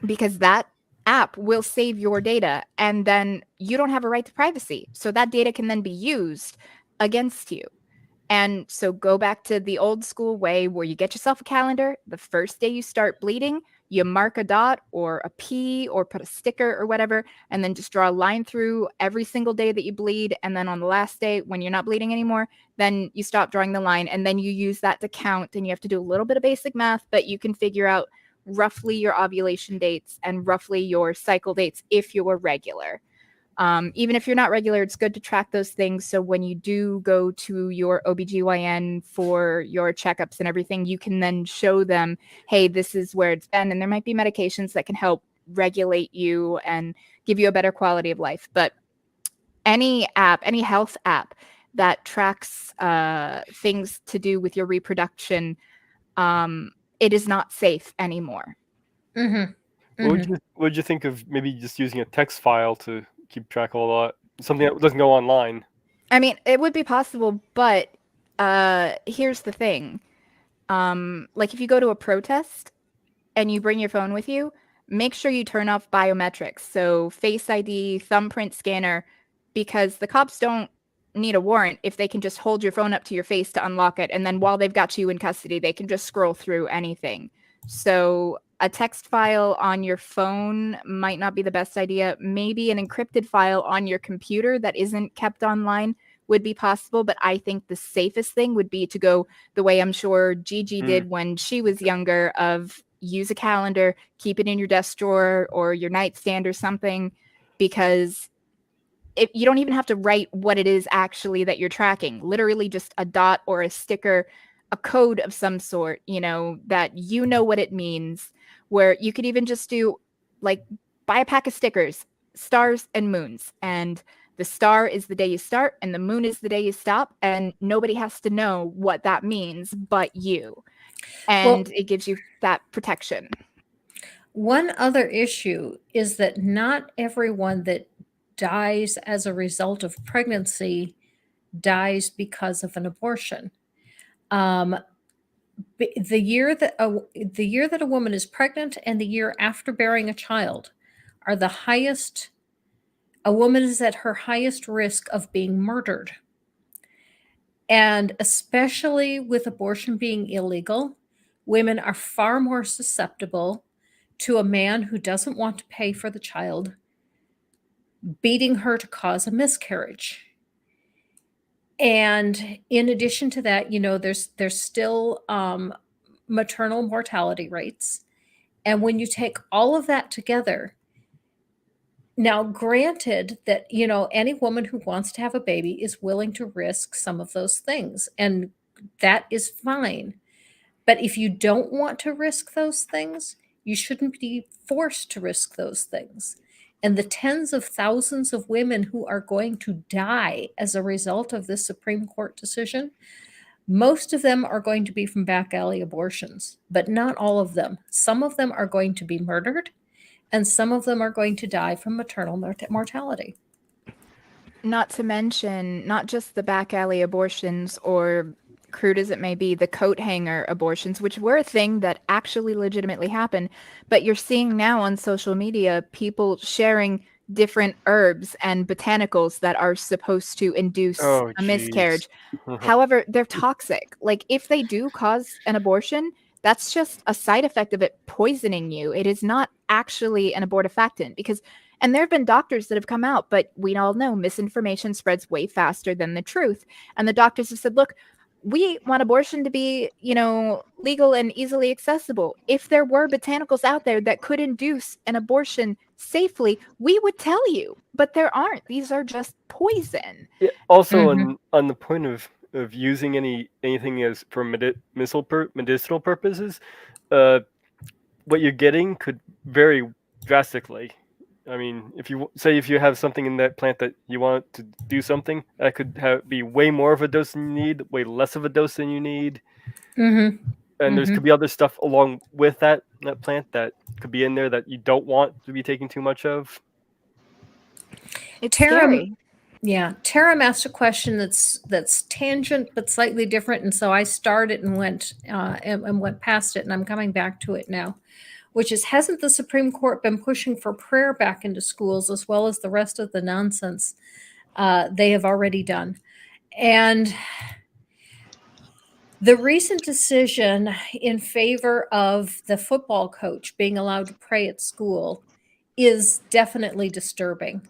Because that app will save your data, and then you don't have a right to privacy. So that data can then be used against you. And so go back to the old school way where you get yourself a calendar. The first day you start bleeding, you mark a dot or a P or put a sticker or whatever, and then just draw a line through every single day that you bleed. And then on the last day, when you're not bleeding anymore, then you stop drawing the line, and then you use that to count. And you have to do a little bit of basic math, but you can figure out roughly your ovulation dates and roughly your cycle dates if you're regular. Even if you're not regular, it's good to track those things. So when you do go to your OBGYN for your checkups and everything, you can then show them, hey, this is where it's been. And there might be medications that can help regulate you and give you a better quality of life. But any app, any health app that tracks things to do with your reproduction, it is not safe anymore. Mm-hmm. What would you think of maybe just using a text file to keep track of all that? Something that doesn't go online. I mean, it would be possible, but here's the thing. Like if you go to a protest and you bring your phone with you, make sure you turn off biometrics. So Face ID, thumbprint scanner, because the cops don't need a warrant if they can just hold your phone up to your face to unlock it. And then while they've got you in custody, they can just scroll through anything. So a text file on your phone might not be the best idea. Maybe an encrypted file on your computer that isn't kept online would be possible. But I think the safest thing would be to go the way I'm sure Gigi did when she was younger, of use a calendar, keep it in your desk drawer or your nightstand or something, because you don't even have to write what it is actually that you're tracking. Literally just a dot or a sticker, a code of some sort, that you know what it means, where you could even just do like buy a pack of stickers, stars and moons. And the star is the day you start and the moon is the day you stop. And nobody has to know what that means but you. And it gives you that protection. One other issue is that not everyone that dies as a result of pregnancy dies because of an abortion. The year that a woman is pregnant and the year after bearing a child are the highest. A woman is at her highest risk of being murdered. And especially with abortion being illegal, women are far more susceptible to a man who doesn't want to pay for the child beating her to cause a miscarriage. And in addition to that, there's still maternal mortality rates. And when you take all of that together, now granted that, any woman who wants to have a baby is willing to risk some of those things, and that is fine. But if you don't want to risk those things, you shouldn't be forced to risk those things. And the tens of thousands of women who are going to die as a result of this Supreme Court decision, most of them are going to be from back alley abortions, but not all of them. Some of them are going to be murdered, and some of them are going to die from maternal mortality. Not to mention, not just the back alley abortions, or crude as it may be, the coat hanger abortions, which were a thing that actually legitimately happened. But you're seeing now on social media people sharing different herbs and botanicals that are supposed to induce a miscarriage. However, they're toxic. Like if they do cause an abortion, that's just a side effect of it poisoning you. It is not actually an abortifactant, and there have been doctors that have come out, but we all know misinformation spreads way faster than the truth. And the doctors have said, look, we want abortion to be, legal and easily accessible. If there were botanicals out there that could induce an abortion safely, we would tell you, but there aren't. These are just poison. Yeah, also on the point of using anything as for medicinal purposes, what you're getting could vary drastically. I mean, if you have something in that plant that you want to do something, that could be way more of a dose than you need, way less of a dose than you need. And there could be other stuff along with that plant that could be in there that you don't want to be taking too much of. It's scary. Yeah, Tara asked a question that's tangent but slightly different, and so I started and went past it, and I'm coming back to it now, which is, hasn't the Supreme Court been pushing for prayer back into schools as well as the rest of the nonsense they have already done? And The recent decision in favor of the football coach being allowed to pray at school is definitely disturbing.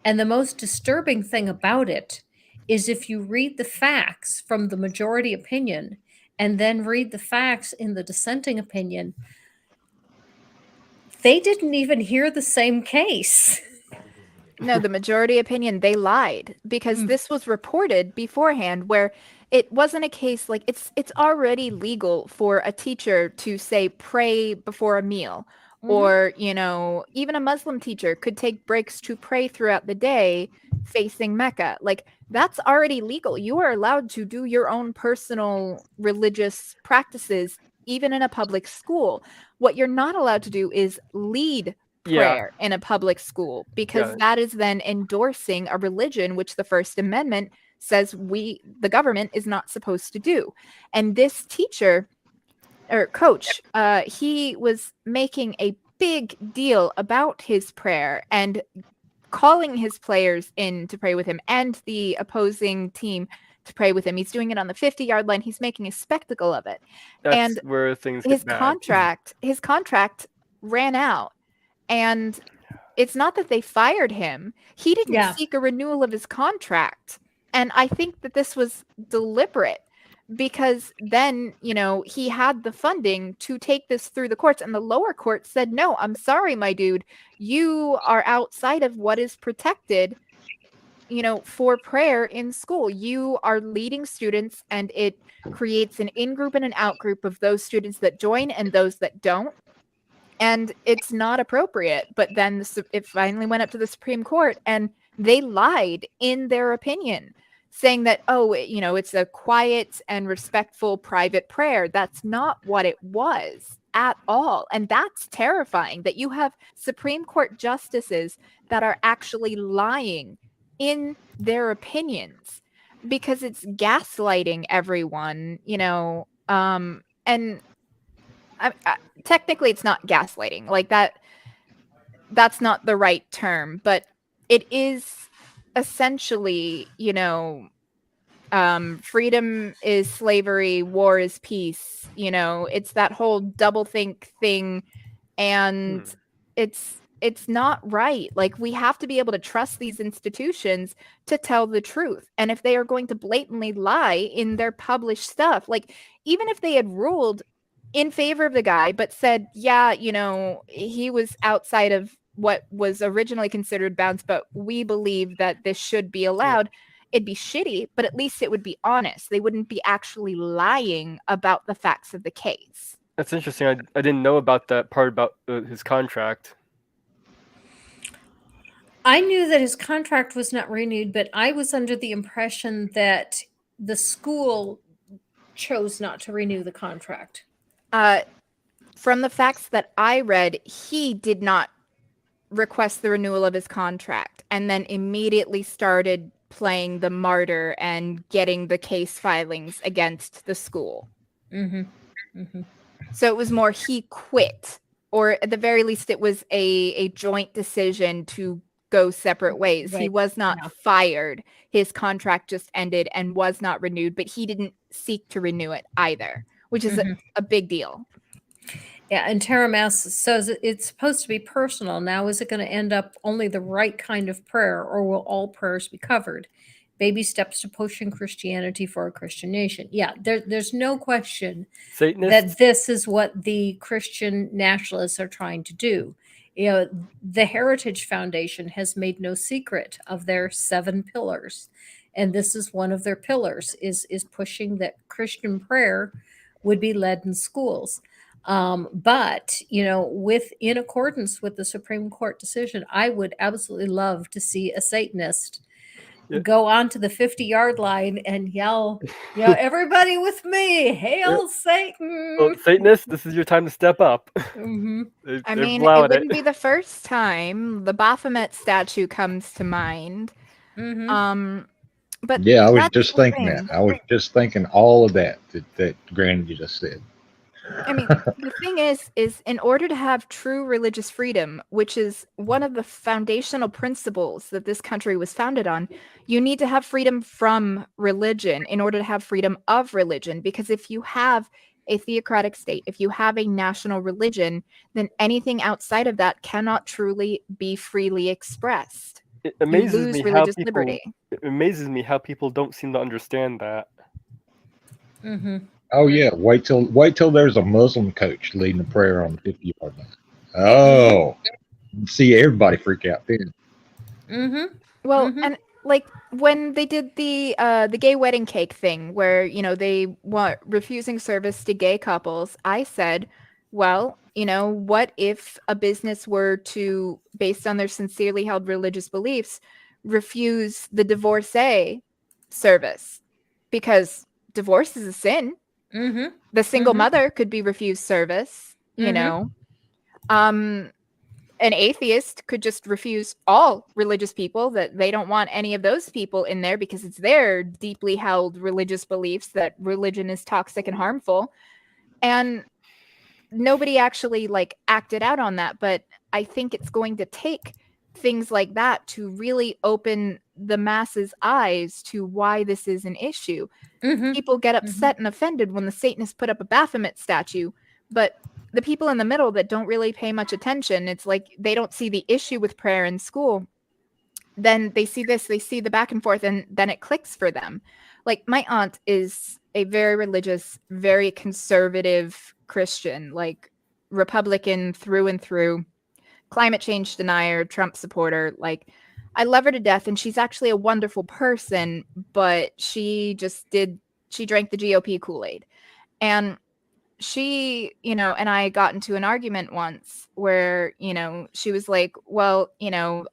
And the most disturbing thing about it is if you read the facts from the majority opinion and then read the facts in the dissenting opinion, they didn't even hear the same case. No, the majority opinion, they lied because this was reported beforehand where it wasn't a case like it's already legal for a teacher to say pray before a meal. Or, even a Muslim teacher could take breaks to pray throughout the day facing Mecca. Like, that's already legal. You are allowed to do your own personal religious practices, even in a public school. What you're not allowed to do is lead prayer in a public school, because that is then endorsing a religion which the First Amendment says the government is not supposed to do. And this teacher or coach, he was making a big deal about his prayer and calling his players in to pray with him and the opposing team to pray with him. He's doing it on the 50-yard line. He's making a spectacle of it. That's where things get bad. His contract ran out. And it's not that they fired him. He didn't seek a renewal of his contract. And I think that this was deliberate because then, he had the funding to take this through the courts. And the lower court said, no, I'm sorry, my dude. You are outside of what is protected, for prayer in school. You are leading students, and it creates an in-group and an out-group of those students that join and those that don't. And it's not appropriate. But then it finally went up to the Supreme Court, and they lied in their opinion, saying that, it's a quiet and respectful private prayer. That's not what it was at all. And that's terrifying that you have Supreme Court justices that are actually lying in their opinions, because it's gaslighting everyone, and technically it's not gaslighting like that. That's not the right term, but it is essentially, freedom is slavery, war is peace. It's that whole doublethink thing. And it's not right. Like, we have to be able to trust these institutions to tell the truth. And if they are going to blatantly lie in their published stuff, like, even if they had ruled in favor of the guy, but said, he was outside of what was originally considered bounds, but we believe that this should be allowed, it'd be shitty, but at least it would be honest. They wouldn't be actually lying about the facts of the case. That's interesting. I didn't know about that part about his contract. I knew that his contract was not renewed, but I was under the impression that the school chose not to renew the contract. From the facts that I read, he did not request the renewal of his contract, and then immediately started playing the martyr and getting the case filings against the school. So it was more he quit, or at the very least it was a joint decision to go separate ways. He was not fired. His contract just ended and was not renewed, but he didn't seek to renew it either, which is a big deal. Yeah, and Tara Mass says it's supposed to be personal. Now, is it going to end up only the right kind of prayer, or will all prayers be covered? Baby steps to pushing Christianity for a Christian nation. Yeah, there's no question that this is what the Christian nationalists are trying to do. The Heritage Foundation has made no secret of their 7 pillars, and this is one of their pillars, is pushing that Christian prayer would be led in schools. But, in accordance with the Supreme Court decision, I would absolutely love to see a Satanist go onto the 50-yard line and yell, everybody with me, hail Satan. Well, Satanists, this is your time to step up. I mean, it wouldn't be the first time. The Baphomet statue comes to mind. But yeah, I was just thinking that. I was just thinking all of that Granny just said. I mean, the thing is in order to have true religious freedom, which is one of the foundational principles that this country was founded on, you need to have freedom from religion in order to have freedom of religion. Because if you have a theocratic state, if you have a national religion, then anything outside of that cannot truly be freely expressed. It You amazes lose me religious liberty. it amazes me how people don't seem to understand that. Mm-hmm. Oh yeah, wait till there's a Muslim coach leading a prayer on the 50-yard line. Oh, see everybody freak out then. Mm-hmm. Well, Mhm. and like when they did the gay wedding cake thing where, you know, they want refusing service to gay couples, I said, well, you know, what if a business were to, based on their sincerely held religious beliefs, refuse the divorcee service? Because divorce is a sin. Mm-hmm. The single Mhm. mother could be refused service, you Mhm. know. An atheist could just refuse all religious people, that they don't want any of those people in there because it's their deeply held religious beliefs that religion is toxic and harmful. And nobody actually like acted out on that, but I think it's going to take things like that to really open the masses' eyes to why this is an issue. Mhm. People get upset and offended when the Satanists put up a Baphomet statue, but the people in the middle that don't really pay much attention, it's like they don't see the issue with prayer in school. Then they see this, they see the back and forth, and then it clicks for them. Like my aunt is a very religious, very conservative Christian, like Republican through and through, climate change denier, Trump supporter. Like I love her to death, and she's actually a wonderful person, but she drank the GOP Kool-Aid. And she, you know, and I got into an argument once where, you know, she was like, well, you know,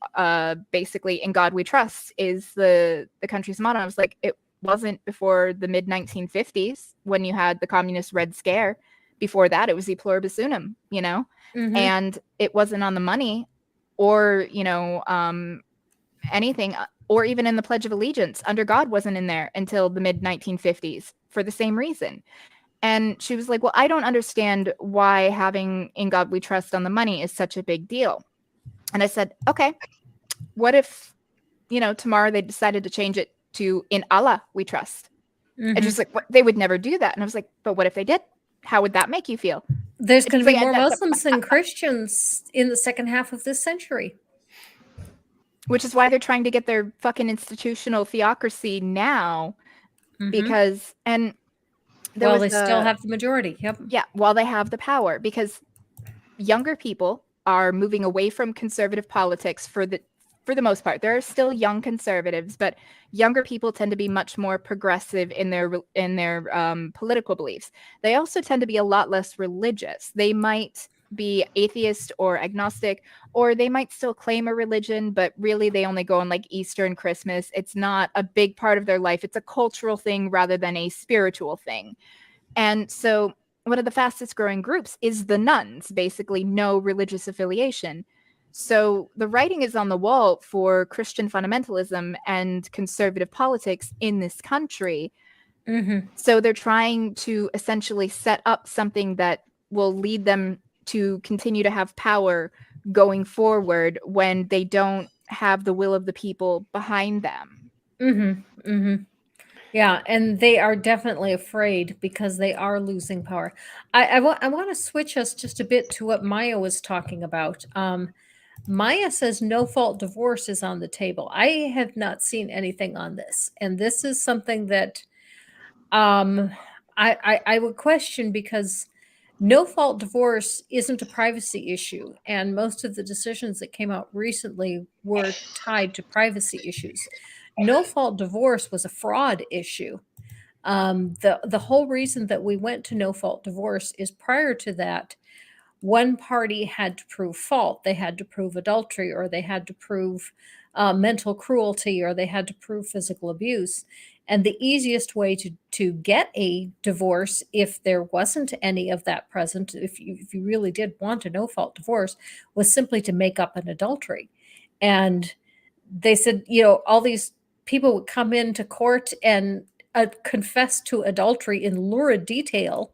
basically in God we trust is the country's motto. I was like, it wasn't before the mid 1950s when you had the communist Red Scare. Before that, it was e pluribus unum, you know, and it wasn't on the money or, you know, anything, or even in the Pledge of Allegiance. Under God wasn't in there until the mid 1950s for the same reason. And she was like, well, I don't understand why having in God we trust on the money is such a big deal. And I said, okay, what if, you know, tomorrow they decided to change it to in Allah we trust? And she's like, what? They would never do that. And I was like, but what if they did? How would that make you feel? There's And going she's to be like, more Muslims than Christians in the second half of this century. which is why they're trying to get their fucking institutional theocracy now, because, and there Well, was they still have the majority. Yep. yeah, while they have the power, because younger people are moving away from conservative politics for the most part. There are still young conservatives, but younger people tend to be much more progressive in their political beliefs. They also tend to be a lot less religious. They might be atheist or agnostic, or they might still claim a religion, but really they only go on like Easter and Christmas. It's not a big part of their life. It's a cultural thing rather than a spiritual thing. And so one of the fastest growing groups is the nuns, basically no religious affiliation. So the writing is on the wall for Christian fundamentalism and conservative politics in this country. So they're trying to essentially set up something that will lead them to continue to have power going forward when they don't have the will of the people behind them. Yeah, and they are definitely afraid because they are losing power. I want to switch us just a bit to what Maya was talking about. Maya says no fault divorce is on the table. I have not seen anything on this, and this is something that I would question, because no fault divorce isn't a privacy issue, and most of the decisions that came out recently were tied to privacy issues. No fault divorce was a fraud issue. The whole reason that we went to no fault divorce is prior to that, one party had to prove fault. They had to prove adultery, or they had to prove mental cruelty, or they had to prove physical abuse. And the easiest way to get a divorce, if there wasn't any of that present, if you really did want a no fault divorce, was simply to make up an adultery. And they said, you know, all these people would come into court and confess to adultery in lurid detail,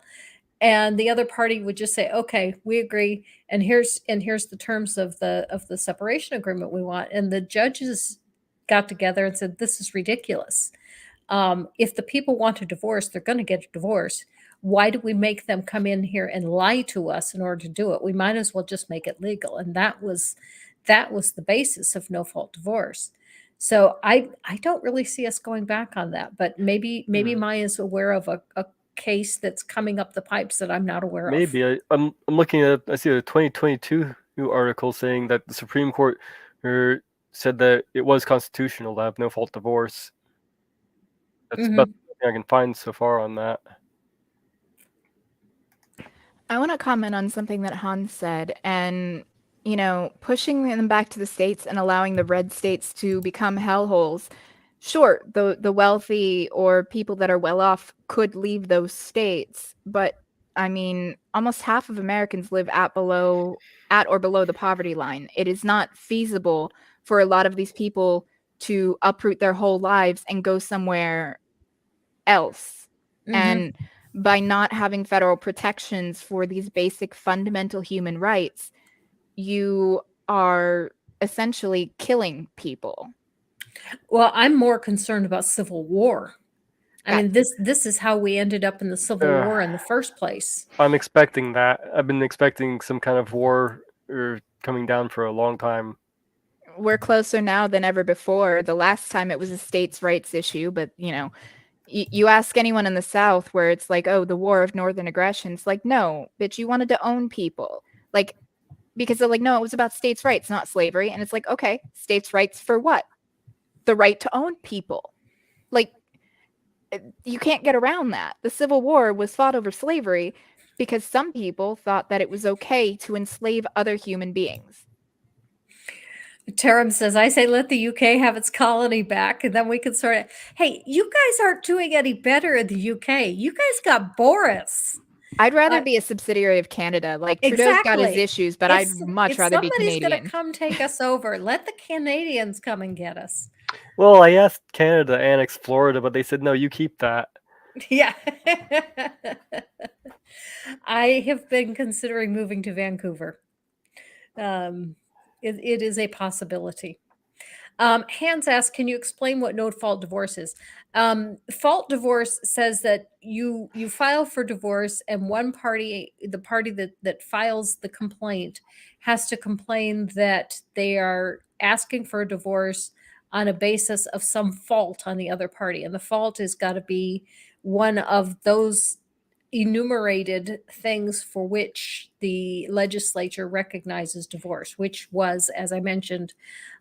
and the other party would just say, okay, we agree, and here's the terms of the separation agreement we want, and the judges got together and said, this is ridiculous. If the people want a divorce, they're going to get a divorce. Why do we make them come in here and lie to us in order to do it? We might as well just make it legal. And that was the basis of no fault divorce. So I don't really see us going back on that, but maybe Maya is aware of a case that's coming up the pipes that I'm not aware of. Maybe I'm looking at, I see a 2022 article saying that the Supreme Court said that it was constitutional to have no fault divorce. That's about the thing I can find so far on that. I want to comment on something that Hans said, and pushing them back to the states and allowing the red states to become hellholes. Sure, the wealthy or people that are well off could leave those states, but I mean, almost half of Americans live at or below the poverty line. It is not feasible for a lot of these people to uproot their whole lives and go somewhere else. And by not having federal protections for these basic fundamental human rights, you are essentially killing people. Well, I'm more concerned about civil war. I mean, this is how we ended up in the Civil War in the first place. I'm expecting that. I've been expecting some kind of war coming down for a long time. We're closer now than ever before. The last time it was a states' rights issue, but you ask anyone in the South where it's like, oh, the war of northern aggression. It's like, no, bitch, you wanted to own people. Like, because they're like, no, it was about states' rights, not slavery. And it's like, okay, states' rights for what? The right to own people. Like, you can't get around that. The Civil War was fought over slavery because some people thought that it was okay to enslave other human beings. Taram says, I say let the UK have its colony back, and then we can sort of, hey, you guys aren't doing any better in the UK. You guys got Boris. I'd rather be a subsidiary of Canada. Like, Trudeau's got his issues, but I'd much rather be Canadian. Somebody's going to come take us over. Let the Canadians come and get us. Well, I asked Canada to annex Florida, but they said, no, you keep that. Yeah. I have been considering moving to Vancouver. It is a possibility. Hans asks, can you explain what no fault divorce is? Fault divorce says that you file for divorce, and one party, the party that files the complaint, has to complain that they are asking for a divorce on a basis of some fault on the other party. And the fault has got to be one of those enumerated things for which the legislature recognizes divorce, which was, as I mentioned,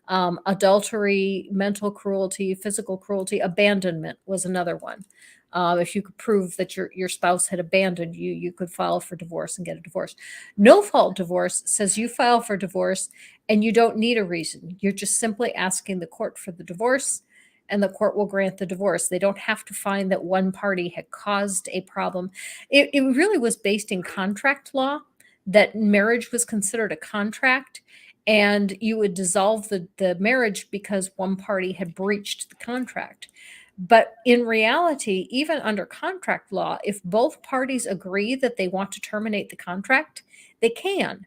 adultery, mental cruelty, physical cruelty, abandonment was another one. If you could prove that your spouse had abandoned you, you could file for divorce and get a divorce. No fault divorce says you file for divorce and you don't need a reason. You're just simply asking the court for the divorce, and the court will grant the divorce. They don't have to find that one party had caused a problem. It really was based in contract law, that marriage was considered a contract, and you would dissolve the marriage because one party had breached the contract. But in reality, even under contract law, if both parties agree that they want to terminate the contract, they can.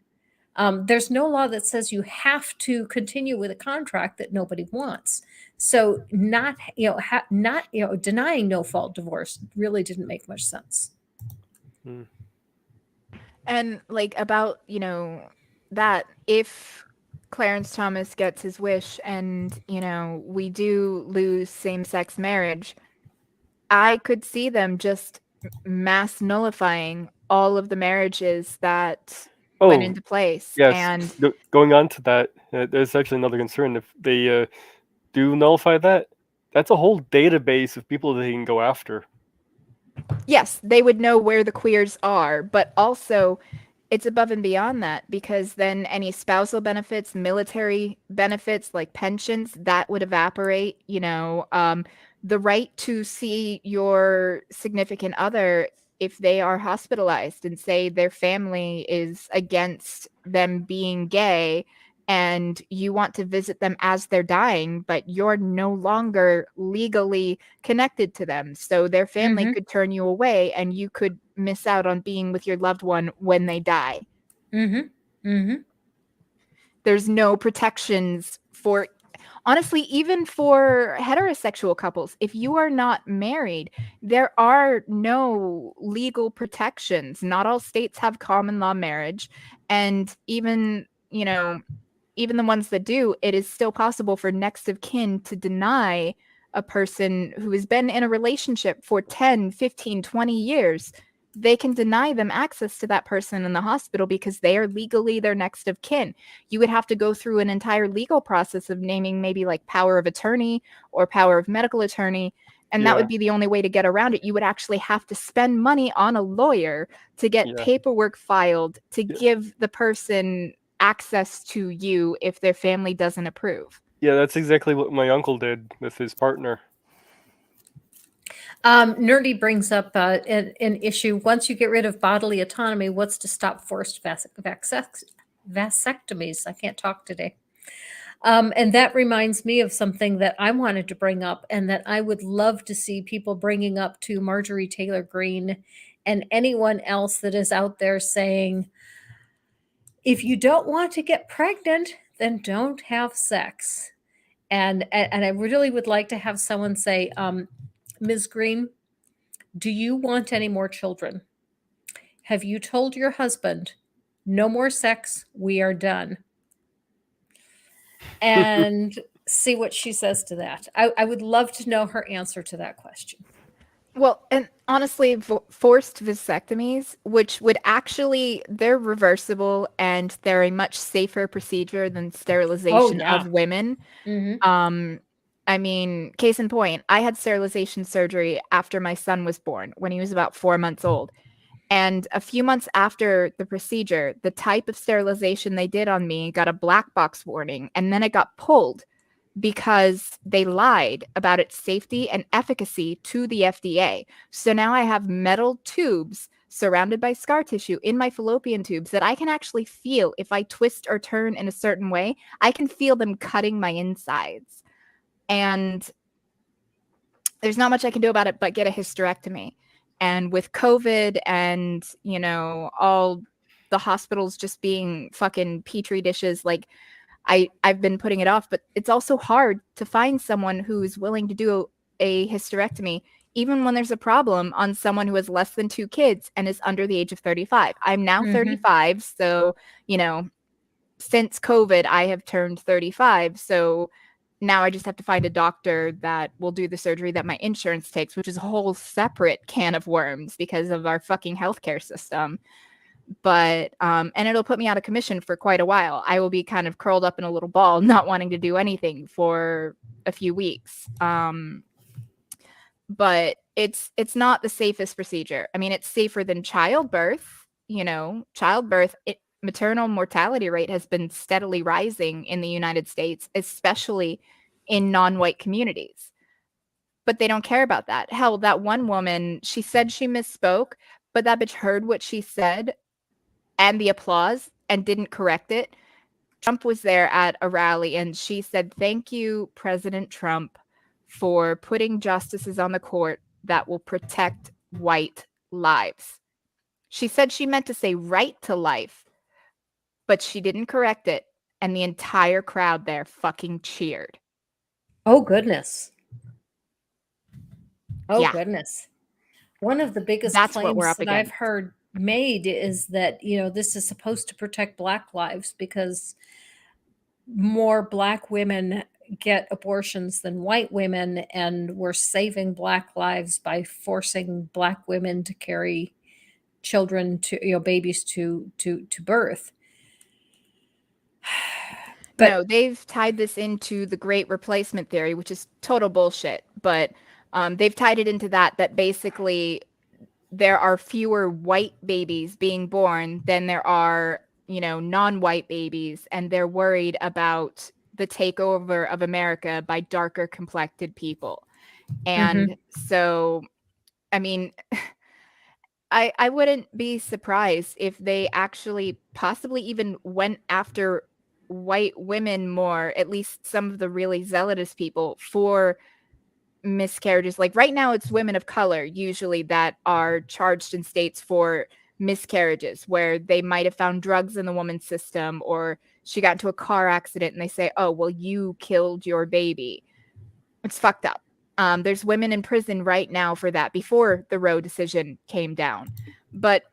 There's no law that says you have to continue with a contract that nobody wants. So denying no fault divorce really didn't make much sense. And about, that if Clarence Thomas gets his wish and, we do lose same-sex marriage, I could see them just mass nullifying all of the marriages that went into place. Yes. And going on to that, there's actually another concern. If they do nullify that, that's a whole database of people that they can go after. Yes, they would know where the queers are, but also it's above and beyond that, because then any spousal benefits, military benefits like pensions, that would evaporate. The right to see your significant other if they are hospitalized and say their family is against them being gay and you want to visit them as they're dying, but you're no longer legally connected to them. So their family could turn you away and you could miss out on being with your loved one when they die. There's no protections for, honestly, even for heterosexual couples. If you are not married, there are no legal protections. Not all states have common law marriage. And even, even the ones that do, it is still possible for next of kin to deny a person who has been in a relationship for 10, 15, 20 years. They can deny them access to that person in the hospital because they are legally their next of kin. You would have to go through an entire legal process of naming maybe like power of attorney or power of medical attorney. And that would be the only way to get around it. You would actually have to spend money on a lawyer to get paperwork filed to give the person access to you if their family doesn't approve. Yeah, that's exactly what my uncle did with his partner. Nerdy brings up an issue. Once you get rid of bodily autonomy, what's to stop forced vasectomies? I can't talk today. And that reminds me of something that I wanted to bring up and that I would love to see people bringing up to Marjorie Taylor Greene and anyone else that is out there saying, if you don't want to get pregnant, then don't have sex. And I really would like to have someone say, Ms. Greene, do you want any more children? Have you told your husband, no more sex, we are done? And see what she says to that. I would love to know her answer to that question. Well, and honestly, forced vasectomies, which would actually, they're reversible and they're a much safer procedure than sterilization of women. I mean, case in point, I had sterilization surgery after my son was born when he was about 4 months old. And a few months after the procedure, the type of sterilization they did on me got a black box warning, and then it got pulled because they lied about its safety and efficacy to the FDA. So now I have metal tubes surrounded by scar tissue in my fallopian tubes that I can actually feel if I twist or turn in a certain way. I can feel them cutting my insides. And there's not much I can do about it but get a hysterectomy. And with COVID and, all the hospitals just being fucking petri dishes, like I've been putting it off, but it's also hard to find someone who's willing to do a hysterectomy, even when there's a problem on someone who has less than 2 kids and is under the age of 35. I'm now 35. So, since COVID, I have turned 35. So now I just have to find a doctor that will do the surgery that my insurance takes, which is a whole separate can of worms because of our fucking healthcare system. But and it'll put me out of commission for quite a while. I will be kind of curled up in a little ball, not wanting to do anything for a few weeks. But it's not the safest procedure. I mean, it's safer than childbirth. Maternal mortality rate has been steadily rising in the United States, especially in non-white communities. But they don't care about that. Hell, that one woman, she said she misspoke, but that bitch heard what she said and the applause and didn't correct it. Trump was there at a rally and she said, "Thank you, President Trump, for putting justices on the court that will protect white lives." She said she meant to say right to life, but she didn't correct it. And the entire crowd there fucking cheered. Oh, goodness. Oh, Yeah. goodness. One of the biggest That's what we're claims up that I've against. heard made is that, this is supposed to protect Black lives because more Black women get abortions than white women, and we're saving Black lives by forcing Black women to carry children to, babies to birth. But no, they've tied this into the great replacement theory, which is total bullshit. But they've tied it into that basically there are fewer white babies being born than there are, non-white babies. And they're worried about the takeover of America by darker complected people. And so, I mean, I wouldn't be surprised if they actually possibly even went after white women more, at least some of the really zealous people, for miscarriages. Like right now, it's women of color usually that are charged in states for miscarriages, where they might have found drugs in the woman's system, or she got into a car accident and they say, oh, well, you killed your baby. It's fucked up. There's women in prison right now for that before the Roe decision came down. But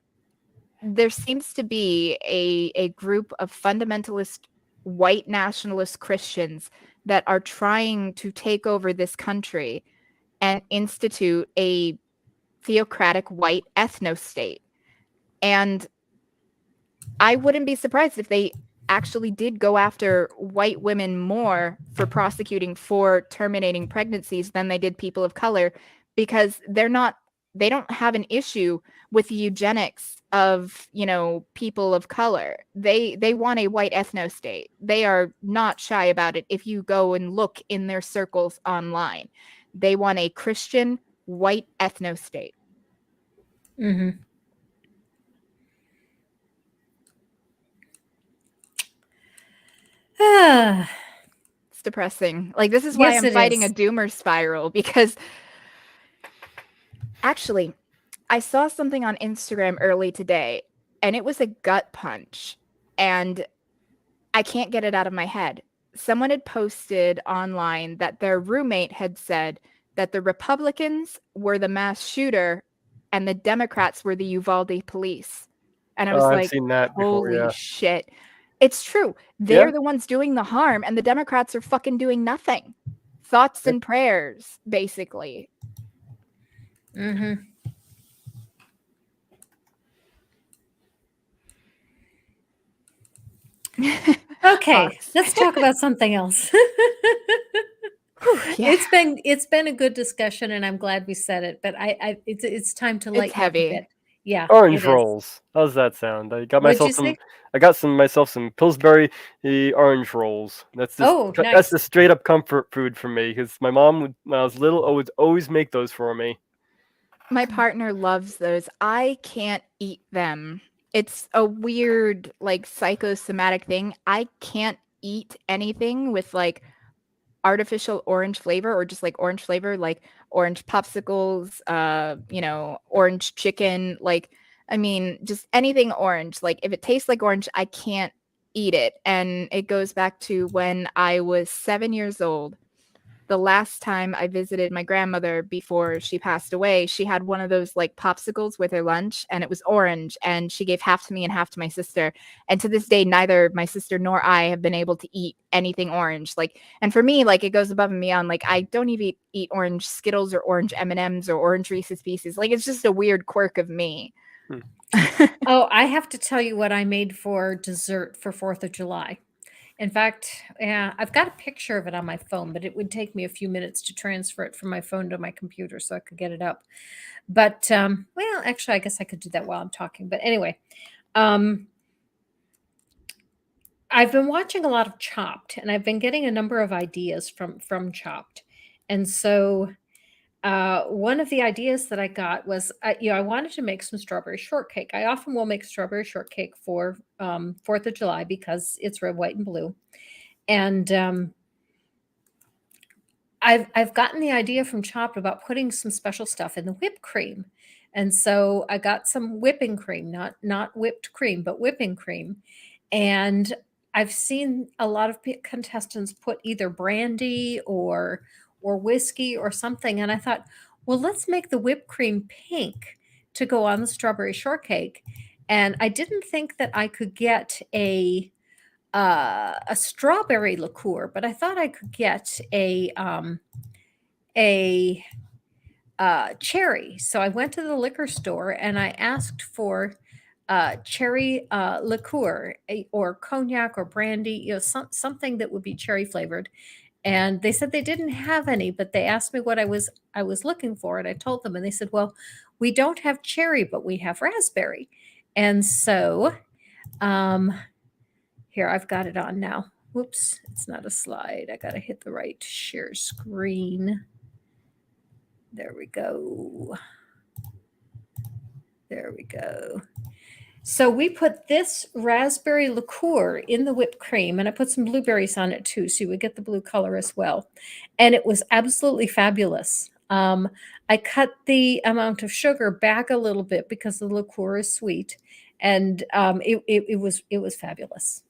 there seems to be a group of fundamentalist white nationalist Christians that are trying to take over this country and institute a theocratic white ethno-state. And I wouldn't be surprised if they actually did go after white women more for prosecuting for terminating pregnancies than they did people of color, because they don't have an issue with the eugenics of, people of color. They want a white ethno state. They are not shy about it. If you go and look in their circles online, they want a Christian white ethno state. Mm-hmm. It's depressing. Like, this is why Yes, I'm it fighting is. a doomer spiral, because actually, I saw something on Instagram early today, and it was a gut punch, and I can't get it out of my head. Someone had posted online that their roommate had said that the Republicans were the mass shooter and the Democrats were the Uvalde police. And I was I've like, seen that before. holy Yeah. shit. It's true. They're Yeah. the ones doing the harm, and the Democrats are fucking doing nothing. Thoughts Yep. and prayers, basically. Mm-hmm. Okay, Thoughts. let's talk about something else. Whew, yeah. It's been a good discussion, and I'm glad we said it. But it's time to lighten up a heavy. bit. Yeah, Orange it is. rolls. How's that sound? I got What'd myself you some. say? I got myself some Pillsbury orange rolls. That's just Oh, that's nice. the straight up comfort food for me, because my mom would, when I was little, would always make those for me. My partner loves those. I can't eat them. It's a weird, like, psychosomatic thing. I can't eat anything with, like, artificial orange flavor, or just like orange flavor, like orange popsicles, orange chicken. Like, I mean, just anything orange. Like, if it tastes like orange, I can't eat it. And it goes back to when I was 7 years old. The last time I visited my grandmother before she passed away, she had one of those like popsicles with her lunch, and it was orange, and she gave half to me and half to my sister. And to this day, neither my sister nor I have been able to eat anything orange. Like, and for me, like, it goes above and beyond. Like, I don't even eat orange Skittles or orange M&Ms or orange Reese's Pieces. Like, it's just a weird quirk of me. Oh, I have to tell you what I made for dessert for 4th of July. In fact, yeah, I've got a picture of it on my phone, but it would take me a few minutes to transfer it from my phone to my computer so I could get it up. But well, actually, I guess I could do that while I'm talking. But anyway, I've been watching a lot of Chopped, and I've been getting a number of ideas from Chopped. And so one of the ideas that I got was, I wanted to make some strawberry shortcake. I often will make strawberry shortcake for 4th of July because it's red, white, and blue. And I've gotten the idea from Chopped about putting some special stuff in the whipped cream. And so I got some whipping cream, not whipped cream, but whipping cream. And I've seen a lot of contestants put either brandy or whiskey or something. And I thought, well, let's make the whipped cream pink to go on the strawberry shortcake. And I didn't think that I could get a strawberry liqueur, but I thought I could get a cherry. So I went to the liquor store and I asked for cherry liqueur, or cognac or brandy, something that would be cherry flavored. And they said they didn't have any, but they asked me what I was looking for, and I told them, and they said, "Well, we don't have cherry, but we have raspberry." And so, here, I've got it on now. Whoops, it's not a slide. I got to hit the right share screen. There we go. There we go. So we put this raspberry liqueur in the whipped cream, and I put some blueberries on it too, so you would get the blue color as well. And it was absolutely fabulous. I cut the amount of sugar back a little bit because the liqueur is sweet, and it was fabulous.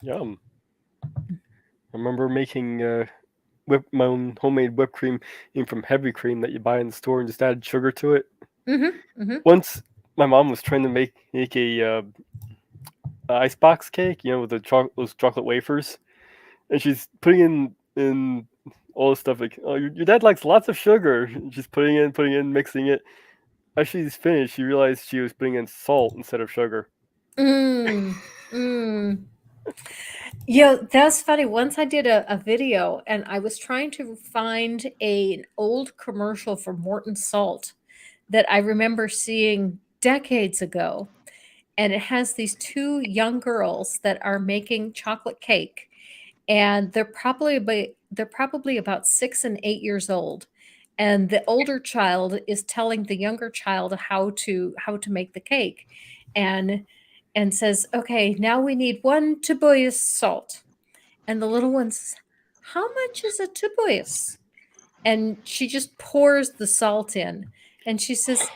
Yum. I remember making my own homemade whipped cream from heavy cream that you buy in the store and just add sugar to it. Once my mom was trying to make a icebox cake, with those chocolate wafers, and she's putting in all this stuff like, oh, your dad likes lots of sugar. And she's putting in, mixing it. As she's finished, she realized she was putting in salt instead of sugar. That's funny. Once I did a video and I was trying to find an old commercial for Morton Salt that I remember seeing decades ago. And it has these two young girls that are making chocolate cake. And they're probably about 6 and 8 years old. And the older child is telling the younger child how to make the cake. And says, okay, now we need 1 Tobias salt. And the little one says, how much is a Tobias? And she just pours the salt in. And she says,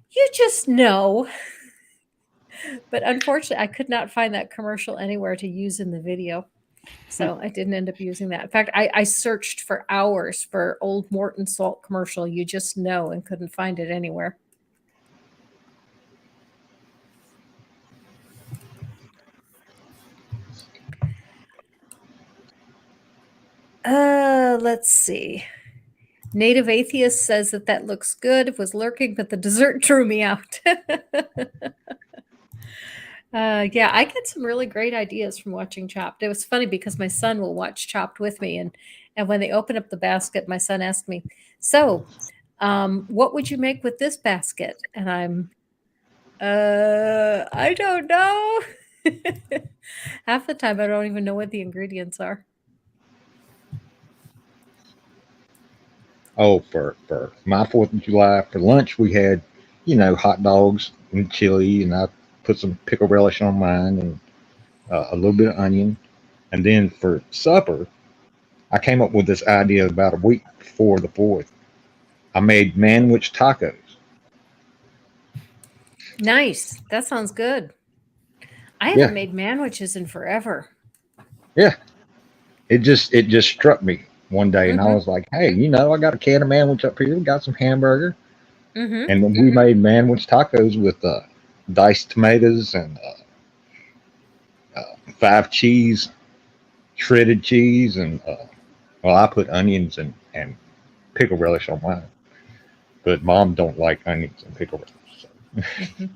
you just know. But unfortunately, I could not find that commercial anywhere to use in the video. So I didn't end up using that. In fact, I searched for hours for old Morton Salt commercial, you just know, and couldn't find it anywhere. Let's see. Native Atheist says that looks good. It was lurking, but the dessert drew me out. Yeah, I get some really great ideas from watching Chopped. It was funny because my son will watch Chopped with me, and when they open up the basket, my son asked me, "So, what would you make with this basket?" And I'm, I don't know. Half the time, I don't even know what the ingredients are. Oh, for my 4th of July, for lunch, we had, hot dogs and chili, and I put some pickle relish on mine and a little bit of onion. And then for supper, I came up with this idea about a week before the 4th. I made manwich tacos. Nice. That sounds good. I haven't made manwiches in forever. Yeah. It just struck me one day, and I was like, hey, I got a can of manwich up here. We got some hamburger. And then we made manwich tacos with diced tomatoes and 5 cheese, shredded cheese, and I put onions and pickle relish on mine. But Mom don't like onions and pickle relish. So.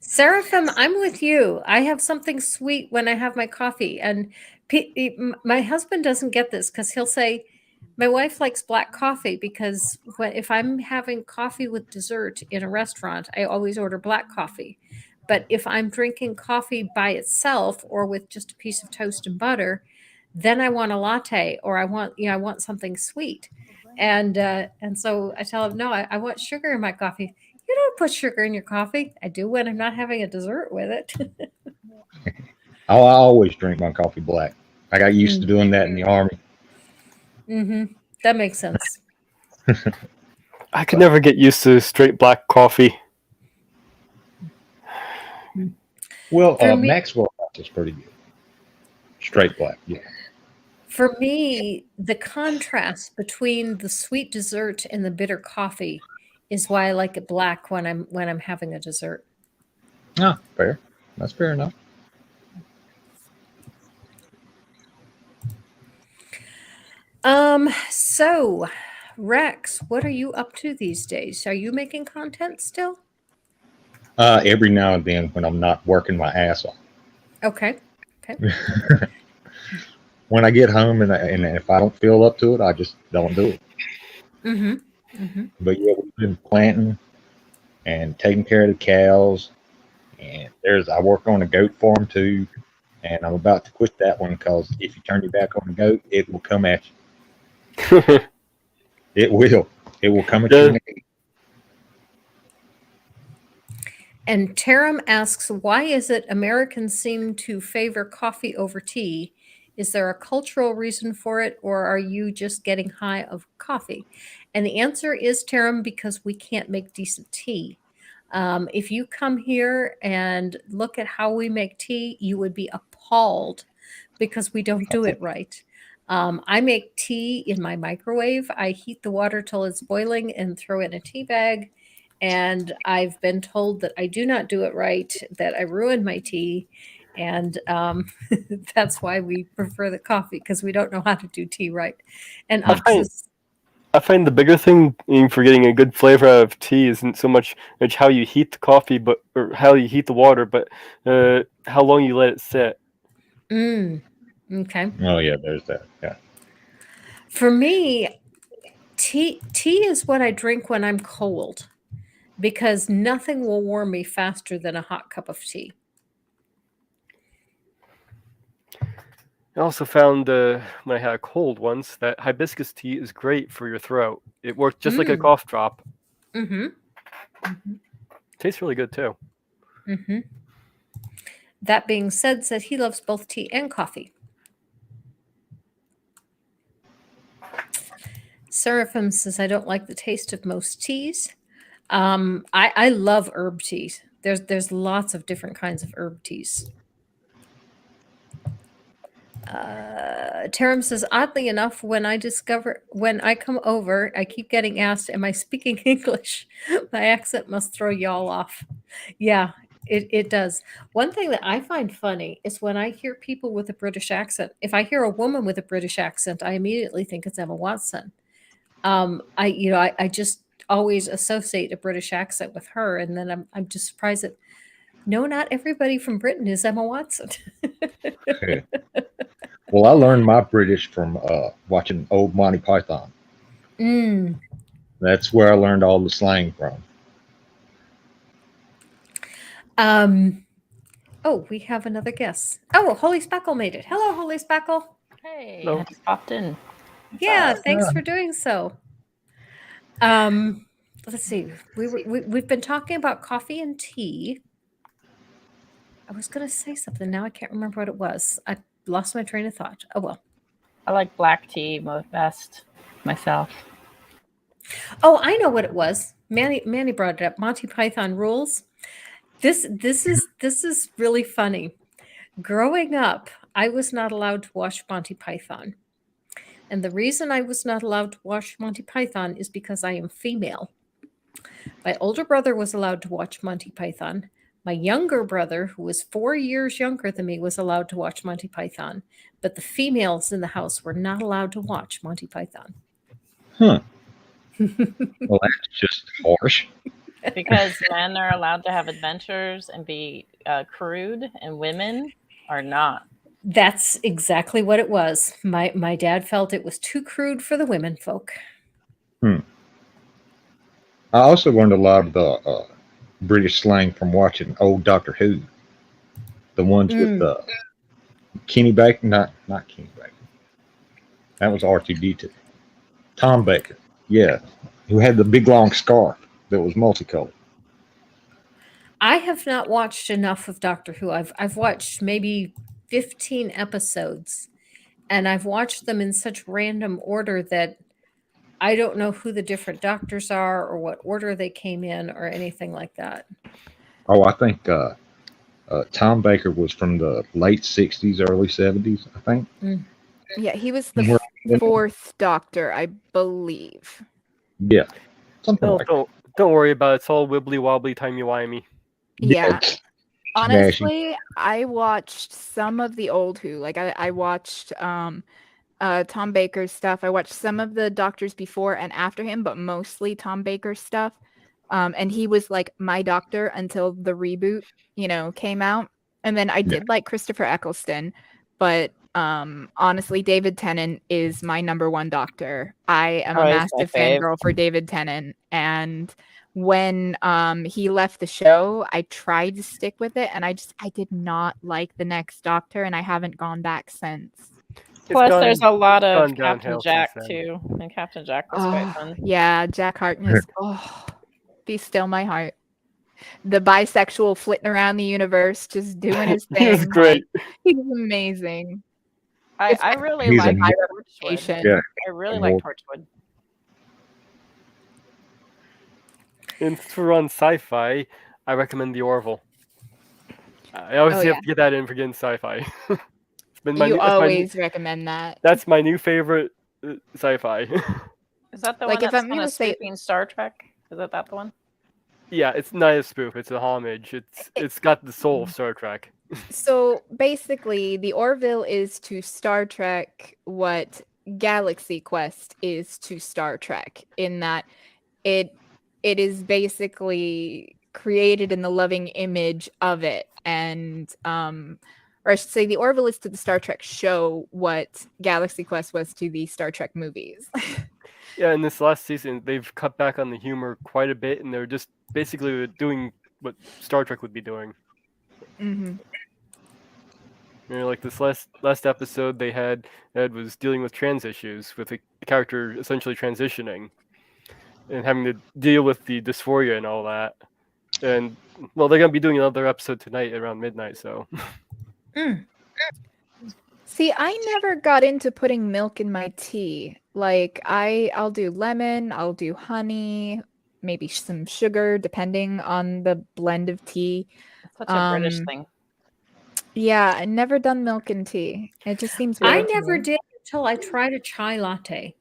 Seraphim, I'm with you. I have something sweet when I have my coffee. And my husband doesn't get this because he'll say, my wife likes black coffee because if I'm having coffee with dessert in a restaurant, I always order black coffee. But if I'm drinking coffee by itself or with just a piece of toast and butter, then I want a latte, or I want something sweet. And so I tell him, no, I want sugar in my coffee. You don't put sugar in your coffee. I do when I'm not having a dessert with it. I always drink my coffee black. I got used to doing that in the Army. That makes sense. I could never get used to straight black coffee. Well, Maxwell is pretty good. Straight black, yeah. For me, the contrast between the sweet dessert and the bitter coffee is why I like it black when I'm having a dessert. Ah, fair. That's fair enough. So Rex, what are you up to these days? Are you making content still? Every now and then when I'm not working my ass off. Okay. When I get home and if I don't feel up to it, I just don't do it. But yeah, we've been planting and taking care of the cows. And I work on a goat farm too. And I'm about to quit that one because if you turn your back on the goat, it will come at you. It will. It will come at you. And Taram asks, why is it Americans seem to favor coffee over tea? Is there a cultural reason for it, or are you just getting high of coffee? And the answer is, Taram, because we can't make decent tea. If you come here and look at how we make tea, you would be appalled because we don't do it right. I make tea in my microwave. I heat the water till it's boiling and throw in a tea bag. And I've been told that I do not do it right, that I ruin my tea. And that's why we prefer the coffee, because we don't know how to do tea right. And I find the bigger thing for getting a good flavor out of tea isn't so much how you heat the coffee, or how you heat the water, but how long you let it sit. Okay. Oh yeah, there's that. Yeah. For me, tea is what I drink when I'm cold, because nothing will warm me faster than a hot cup of tea. I also found when I had a cold once that hibiscus tea is great for your throat. It works just like a cough drop. Mm-hmm. Tastes really good too. Mm-hmm. That being said, he loves both tea and coffee. Seraphim says, I don't like the taste of most teas. I love herb teas. There's lots of different kinds of herb teas. Taram says, oddly enough, when I come over, I keep getting asked, am I speaking English? My accent must throw y'all off. Yeah, it does. One thing that I find funny is when I hear people with a British accent. If I hear a woman with a British accent, I immediately think it's Emma Watson. I just always associate a British accent with her, and then I'm just surprised that no, not everybody from Britain is Emma Watson. Well, I learned my British from watching old Monty Python. That's where I learned all the slang from. Oh, we have another guest. Oh, Holy Speckle made it. Hello, Holy Speckle. Hey, Hello. I just popped in. Yeah, thanks for doing so. Let's see. We've been talking about coffee and tea. I was going to say something. Now I can't remember what it was. I lost my train of thought. Oh, well. I like black tea best myself. Oh, I know what it was. Manny brought it up. Monty Python rules. This is really funny. Growing up, I was not allowed to watch Monty Python. And the reason I was not allowed to watch Monty Python is because I am female. My older brother was allowed to watch Monty Python. My younger brother, who was 4 years younger than me, was allowed to watch Monty Python. But the females in the house were not allowed to watch Monty Python. Huh. Well, that's just harsh. Because men are allowed to have adventures and be crude, and women are not. That's exactly what it was. My dad felt it was too crude for the women folk. I also learned a lot of the British slang from watching old Doctor Who. The ones with Kenny Baker, not Kenny Baker. That was R2D2. Tom Baker, yeah, who had the big long scarf that was multicolored. I have not watched enough of Doctor Who. I've watched maybe 15 episodes, and I've watched them in such random order that I don't know who the different doctors are or what order they came in or anything like that. Oh, I think Tom Baker was from the late 60s, early 70s, I think. Yeah, he was the fourth Doctor, I believe. Yeah. Something like that. Don't worry about it. It's all wibbly wobbly, timey wimey. Yeah. Honestly, I watched some of the old Who. Like I watched Tom Baker's stuff. I watched some of the Doctors before and after him, but mostly Tom Baker's stuff. And he was like my doctor until the reboot, came out. And then I did like Christopher Eccleston, but honestly, David Tennant is my number one doctor. I am a massive fangirl for David Tennant, and when he left the show, I tried to stick with it, and I did not like the next Doctor, and I haven't gone back since. Plus, there's a lot of Captain Jack too, and Captain Jack was quite fun. Yeah, Jack Harkness. Oh, be still my heart. the bisexual flitting around the universe, just doing his thing. He was great. Like, he was amazing. I really He's like a- Torchwood. Yeah. I really More- like Torchwood. And for on sci-fi, I recommend The Orville. I always Oh, have yeah. to get that in for getting sci-fi. It's been my You new, that's my new- always recommend that. that's my new favorite sci-fi. Is that the Like, one if that's I'm kind gonna of say- spoofing Star Trek? Is that the one? Yeah, it's not a spoof. It's a homage. It's got the soul of Star Trek. So basically, the Orville is to Star Trek what Galaxy Quest is to Star Trek, in that it is basically created in the loving image of it, and or I should say, the Orville is to the Star Trek show what Galaxy Quest was to the Star Trek movies. Yeah, in this last season, they've cut back on the humor quite a bit, and they're just basically doing what Star Trek would be doing. Mm-hmm. You know, like this last episode they had, Ed was dealing with trans issues, with a character essentially transitioning and having to deal with the dysphoria and all that. And well, they're gonna be doing another episode tonight around midnight, so See, I never got into putting milk in my tea. Like, I'll do lemon, I'll do honey, maybe some sugar, depending on the blend of tea. It's such a British thing. Yeah, I never done milk and tea. It just seems weird. I to never me. did until I tried a chai latte.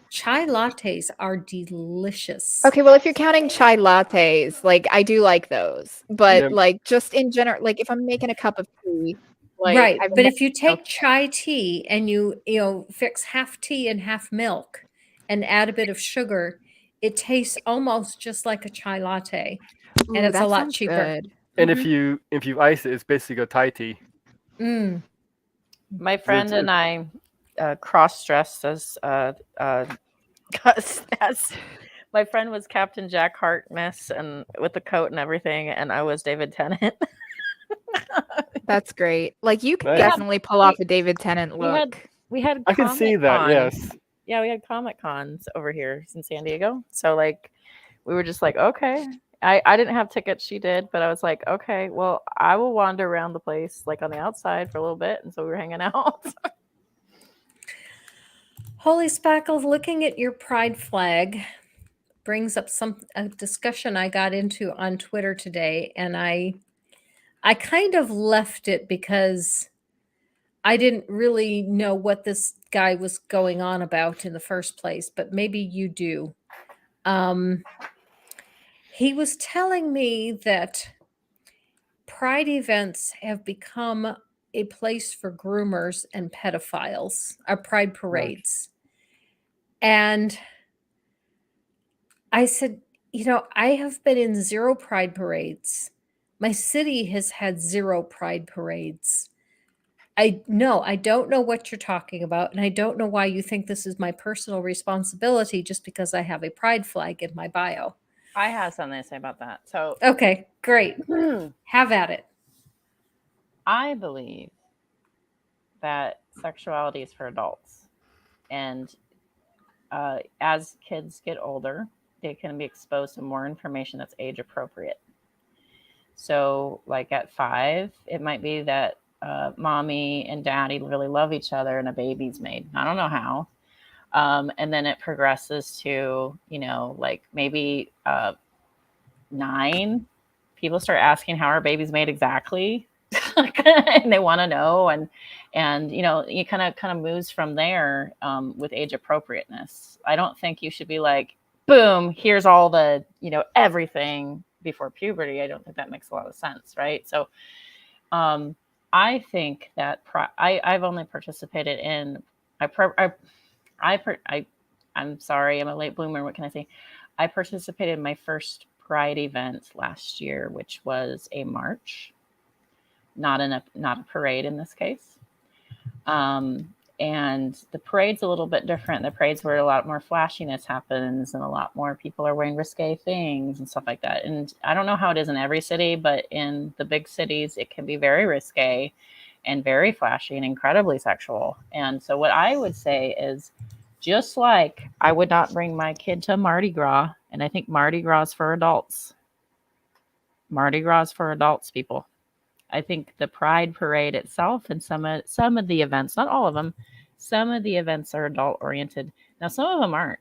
Chai lattes are delicious. Okay, well, if you're counting chai lattes, like, I do like those. But Yeah. like, just in general, like, if I'm making a cup of tea, like, Right, I've but never if you take milk- chai tea and you fix half tea and half milk and add a bit of sugar, it tastes almost just like a chai latte, Ooh, and it's a that lot sounds cheaper. good. and Mhm. if you ice it, it's basically a Thai tea. Mm. My friend and I cross-dressed as my friend was Captain Jack Harkness and with the coat and everything, and I was David Tennant. That's great. Like, you can Nice. definitely pull off a David Tennant we had- look. We had I can see that. Comic-Con. Yes. Yeah, we had Comic Cons over here in San Diego. So like we were just like, okay. I didn't have tickets, she did, but I was like, okay, well, I will wander around the place like on the outside for a little bit. And so we were hanging out. Holy Spackles, looking at your pride flag brings up a discussion I got into on Twitter today, and I kind of left it because I didn't really know what this guy was going on about in the first place, but maybe you do. He was telling me that pride events have become a place for groomers and pedophiles, pride parades. And I said, I have been in 0 pride parades. My city has had 0 pride parades. I don't know what you're talking about, and I don't know why you think this is my personal responsibility just because I have a pride flag in my bio. I have something to say about that. So Okay, great. Have at it. I believe that sexuality is for adults. And as kids get older, they can be exposed to more information that's age appropriate. So like at 5, it might be that mommy and daddy really love each other and a baby's made. I don't know how. And then it progresses to, like maybe 9, people start asking how our baby's made exactly. And they want to know. And it kind of moves from there with age appropriateness. I don't think you should be like, boom, here's all the, everything before puberty. I don't think that makes a lot of sense. Right. So I think that I've only participated in, I'm sorry, I'm a late bloomer. What can I say? I participated in my first pride event last year, which was a march, not a parade in this case. And the parade's a little bit different. The parade's where a lot more flashiness happens and a lot more people are wearing risque things and stuff like that. And I don't know how it is in every city, but in the big cities, it can be very risque and very flashy and incredibly sexual. And so what I would say is, just like I would not bring my kid to Mardi Gras, and I think Mardi Gras is for adults. Mardi Gras for adults, people. I think the Pride Parade itself and some of the events, not all of them, some of the events are adult oriented. Now some of them aren't.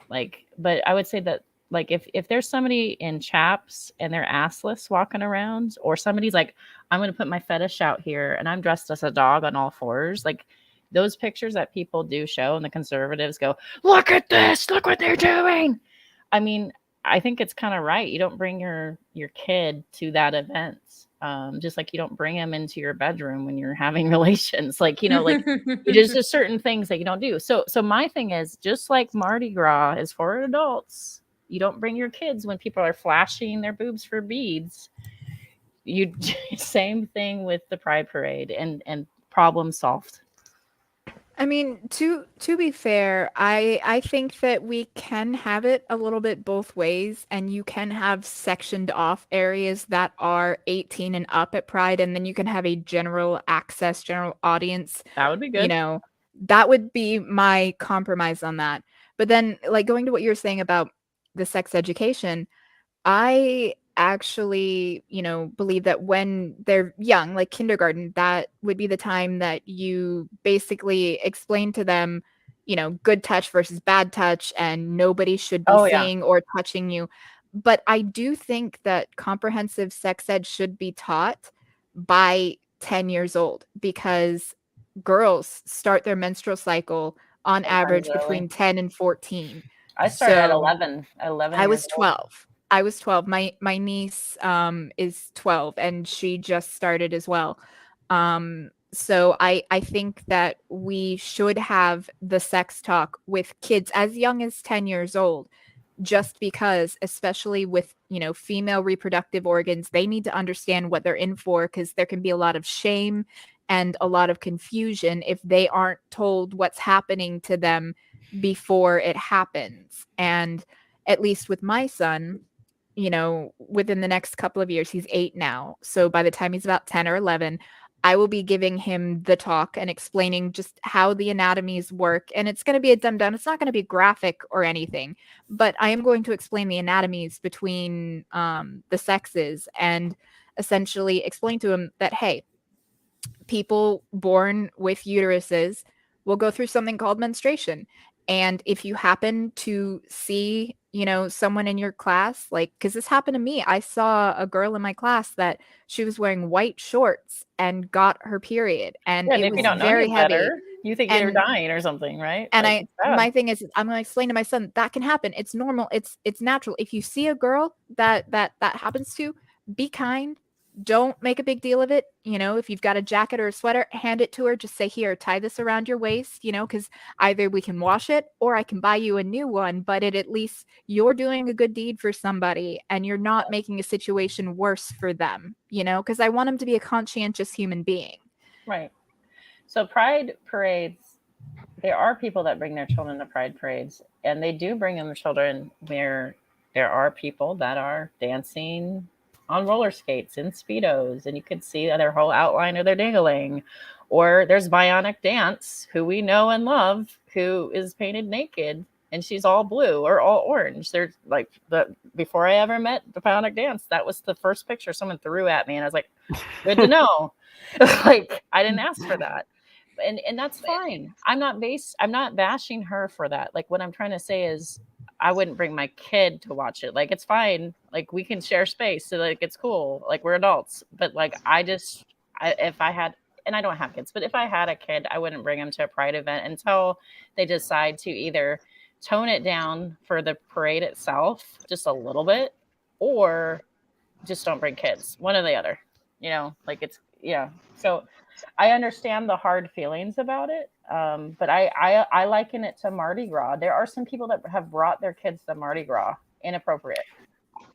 Like, but I would say that like if there's somebody in chaps and they're assless walking around, or somebody's like, I'm going to put my fetish out here and I'm dressed as a dog on all fours, like those pictures that people do show and the conservatives go, look at this, look what they're doing. I mean, I think it's kind of right. You don't bring your kid to that event. Just like you don't bring him into your bedroom when you're having relations. Like, you know, like there's just certain things that you don't do. So my thing is, just like Mardi Gras is for adults, you don't bring your kids when people are flashing their boobs for beads. You same thing with the Pride Parade, and problem solved. I mean, to be fair, I think that we can have it a little bit both ways, and you can have sectioned off areas that are 18 and up at Pride, and then you can have a general access, general audience. That would be good. You know, that would be my compromise on that. But then, like, going to what you were saying about the sex education, I actually, believe that when they're young, like kindergarten, that would be the time that you basically explain to them, good touch versus bad touch, and nobody should be Oh, yeah. seeing or touching you. But I do think that comprehensive sex ed should be taught by 10 years old, because girls start their menstrual cycle on Sometimes average early. between 10 and 14. I started at So 11. 11 I years was old. 12. I was 12. My niece is 12, and she just started as well. So I think that we should have the sex talk with kids as young as 10 years old, just because, especially with, female reproductive organs, they need to understand what they're in for, because there can be a lot of shame and a lot of confusion if they aren't told what's happening to them before it happens. And at least with my son, within the next couple of years, he's 8 now. So by the time he's about 10 or 11, I will be giving him the talk and explaining just how the anatomies work. And it's going to be a dumbed down. It's not going to be graphic or anything, but I am going to explain the anatomies between the sexes, and essentially explain to him that, hey, people born with uteruses will go through something called menstruation. And if you happen to see, someone in your class, like, because this happened to me, I saw a girl in my class that she was wearing white shorts and got her period, and Yeah, and it if you was don't know very any heavy. better, you think they're dying or something, right? And Like, it's bad. my thing is, I'm going to explain to my son that can happen. It's normal. It's natural. If you see a girl that happens to, be kind. Don't make a big deal of it. If you've got a jacket or a sweater, hand it to her. Just say, here, tie this around your waist, because either we can wash it or I can buy you a new one. But at least you're doing a good deed for somebody, and you're not making a situation worse for them, because I want them to be a conscientious human being. Right. So Pride parades, there are people that bring their children to Pride parades, and they do bring their children where there are people that are dancing on roller skates in Speedos, and you can see their whole outline of their dingling. Or there's Bionic Dance, who we know and love, who is painted naked, and she's all blue or all orange. They're like, before I ever met the Bionic Dance, that was the first picture someone threw at me, and I was like, good to know. Like, I didn't ask for that. And that's fine. I'm not bashing her for that. Like, what I'm trying to say is, I wouldn't bring my kid to watch it. Like, it's fine. Like, we can share space. So, like, it's cool. Like, we're adults. But, like, if I had, and I don't have kids, but if I had a kid, I wouldn't bring him to a Pride event until they decide to either tone it down for the parade itself just a little bit, or just don't bring kids. One or the other. Like, it's, yeah. So I understand the hard feelings about it. But I liken it to Mardi Gras. There are some people that have brought their kids to Mardi Gras inappropriate.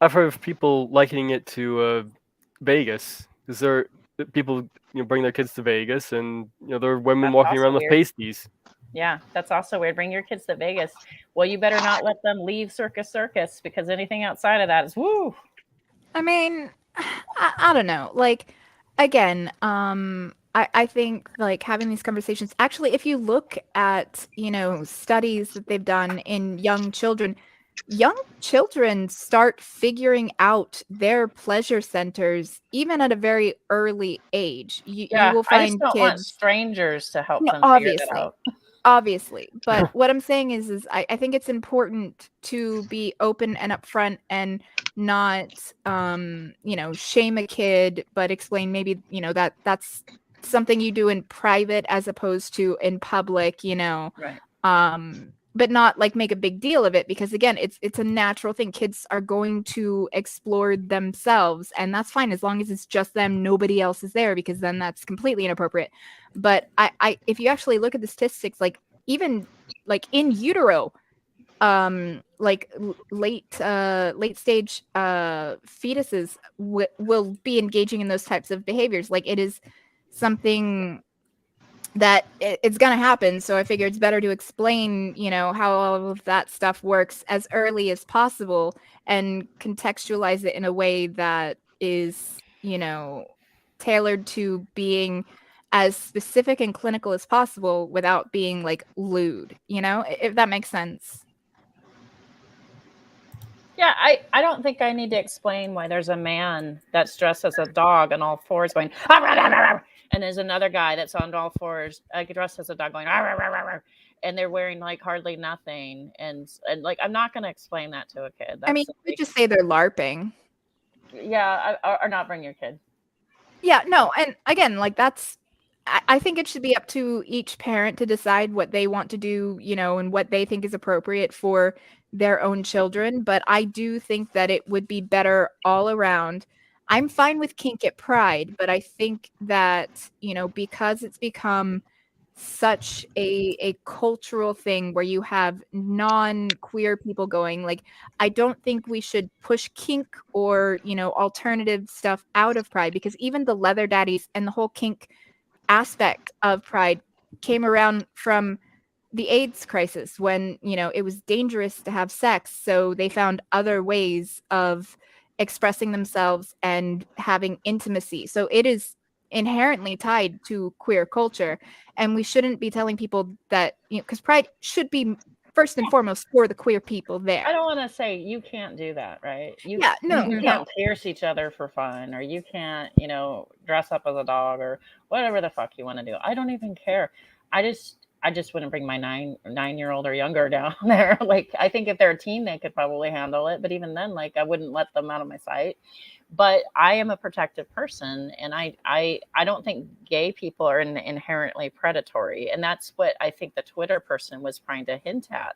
I've heard of people likening it to Vegas. Is there people bring their kids to Vegas, and there are women That's walking also around with weird. pasties. Yeah, that's also weird. Bring your kids to Vegas. Well, you better not let them leave Circus, because anything outside of that is woo. I mean, I don't know. Like, again, I think, like, having these conversations, actually, if you look at, studies that they've done in young children, young children start figuring out their pleasure centers even at a very early age. You will I just find don't want kids. strangers to help No, them figure that out. obviously. But what I'm saying is I think it's important to be open and upfront and not, shame a kid, but explain maybe, that's something you do in private as opposed to in public, Right. but not like make a big deal of it, because again, it's a natural thing. Kids are going to explore themselves, and that's fine as long as it's just them, nobody else is there, because then that's completely inappropriate. But I if you actually look at the statistics, like even like in utero, late stage fetuses will be engaging in those types of behaviors. Like it is something that it's going to happen. So I figure it's better to explain, how all of that stuff works as early as possible and contextualize it in a way that is, tailored to being as specific and clinical as possible without being like lewd, if that makes sense. Yeah, I don't think I need to explain why there's a man that's dressed as a dog on all fours going, "Arr, arr, arr, arr," and there's another guy that's on all fours dressed as a dog going, "Arr, arr, arr, arr," and they're wearing like hardly nothing. And like, I'm not going to explain that to a kid. I mean, you could just say they're LARPing. Yeah, or not bring your kid. Yeah, no, and again, like I think it should be up to each parent to decide what they want to do, and what they think is appropriate for their own children. But I do think that it would be better all around. I'm fine with kink at Pride, but I think that, because it's become such a cultural thing where you have non-queer people going, like, I don't think we should push kink or, alternative stuff out of Pride, because even the leather daddies and the whole kink aspect of Pride came around from the AIDS crisis, when, it was dangerous to have sex. So they found other ways of expressing themselves and having intimacy. So it is inherently tied to queer culture. And we shouldn't be telling people that, because Pride should be first and foremost for the queer people there. I don't want to say you can't do that, right? You No. can't pierce each other for fun, or you can't, dress up as a dog or whatever the fuck you want to do. I don't even care. I just wouldn't bring my 9-year-old or younger down there. Like, I think if they're a teen, they could probably handle it. But even then, like, I wouldn't let them out of my sight. But I am a protective person, and I don't think gay people are inherently predatory. And that's what I think the Twitter person was trying to hint at,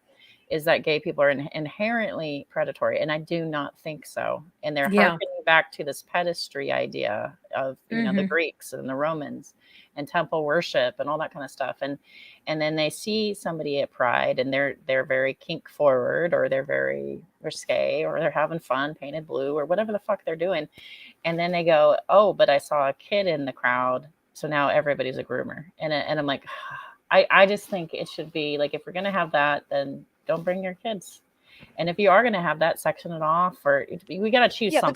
is that gay people are inherently predatory. And I do not think so. And they're harkening back to this pedestry idea of, the Greeks and the Romans and temple worship and all that kind of stuff. And then they see somebody at Pride and they're very kink forward, or they're very risque, or they're having fun, painted blue, or whatever the fuck they're doing. And then they go, "Oh, but I saw a kid in the crowd, so now everybody's a groomer." And I'm like, I just think it should be like, if we're going to have that, then don't bring your kids. And if you are going to have that, section it off, or we got to choose something.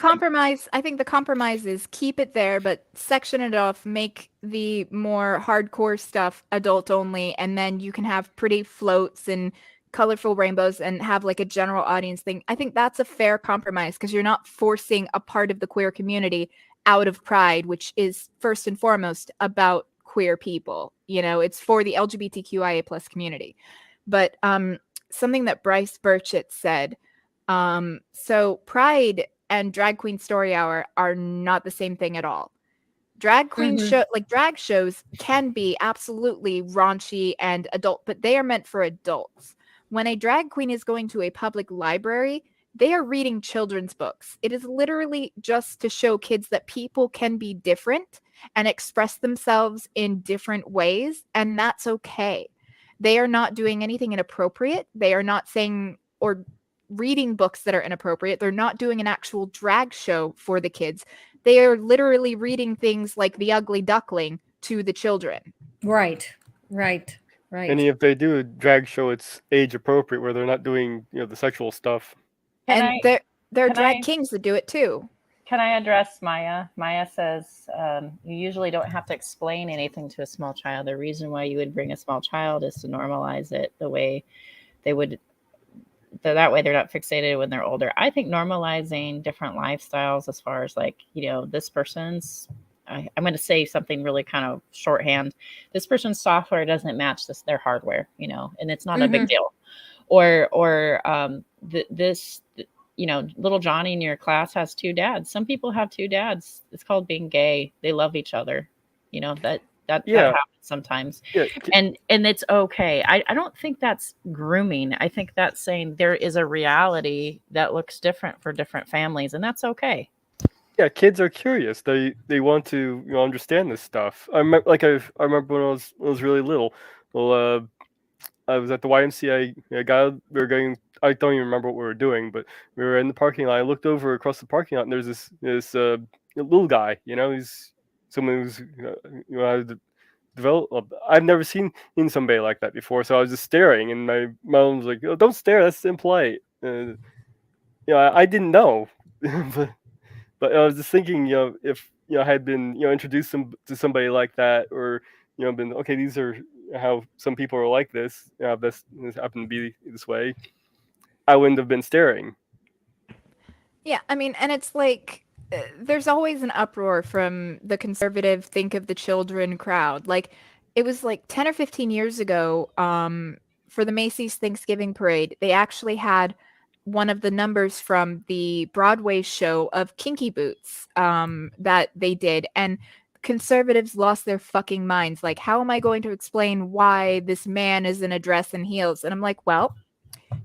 I think the compromise is keep it there, but section it off, make the more hardcore stuff adult only, and then you can have pretty floats and colorful rainbows and have like a general audience thing. I think that's a fair compromise, because you're not forcing a part of the queer community out of Pride, which is first and foremost about queer people. It's for the LGBTQIA plus community. But something that Bryce Burchett said, so Pride and Drag Queen Story Hour are not the same thing at all. Drag queen drag shows can be absolutely raunchy and adult, but they are meant for adults. When a drag queen is going to a public library, they are reading children's books. It is literally just to show kids that people can be different and express themselves in different ways, and that's okay. They are not doing anything inappropriate. They are not saying or reading books that are inappropriate. They're not doing an actual drag show for the kids. They are literally reading things like The Ugly Duckling to the children. Right. And if they do a drag show, it's age appropriate, where they're not doing, the sexual stuff. There are drag kings that do it too. Can I address Maya? Maya says, you usually don't have to explain anything to a small child. The reason why you would bring a small child is to normalize it the way they would that way they're not fixated when they're older. I think normalizing different lifestyles as far as like, this person's, I'm going to say something really kind of shorthand. This person's software doesn't match their hardware, and it's not a big deal. Or little Johnny in your class has 2 dads. Some people have 2 dads. It's called being gay. They love each other. That happens sometimes. Yeah. And it's okay. I don't think that's grooming. I think that's saying there is a reality that looks different for different families, and that's okay. Yeah, kids are curious. They want to understand this stuff. I remember when I was really little. Well, I was at the YMCA. We were going. I don't even remember what we were doing, but we were in the parking lot. I looked over across the parking lot, and there's this little guy. He's someone who's developed. I've never seen somebody like that before, so I was just staring, and my mom was like, "Oh, don't stare. That's impolite." I didn't know, but I was just thinking, if I had been introduced to somebody like that, or been okay, these are how some people are like this. This happened to be this way. I wouldn't have been staring. Yeah, I mean, and it's like there's always an uproar from the conservative think of the children crowd. Like it was like 10 or 15 years ago for the Macy's Thanksgiving parade, they actually had one of the numbers from the Broadway show of Kinky Boots that they did, and conservatives lost their fucking minds. Like, how am I going to explain why this man is in a dress and heels? And I'm like, well,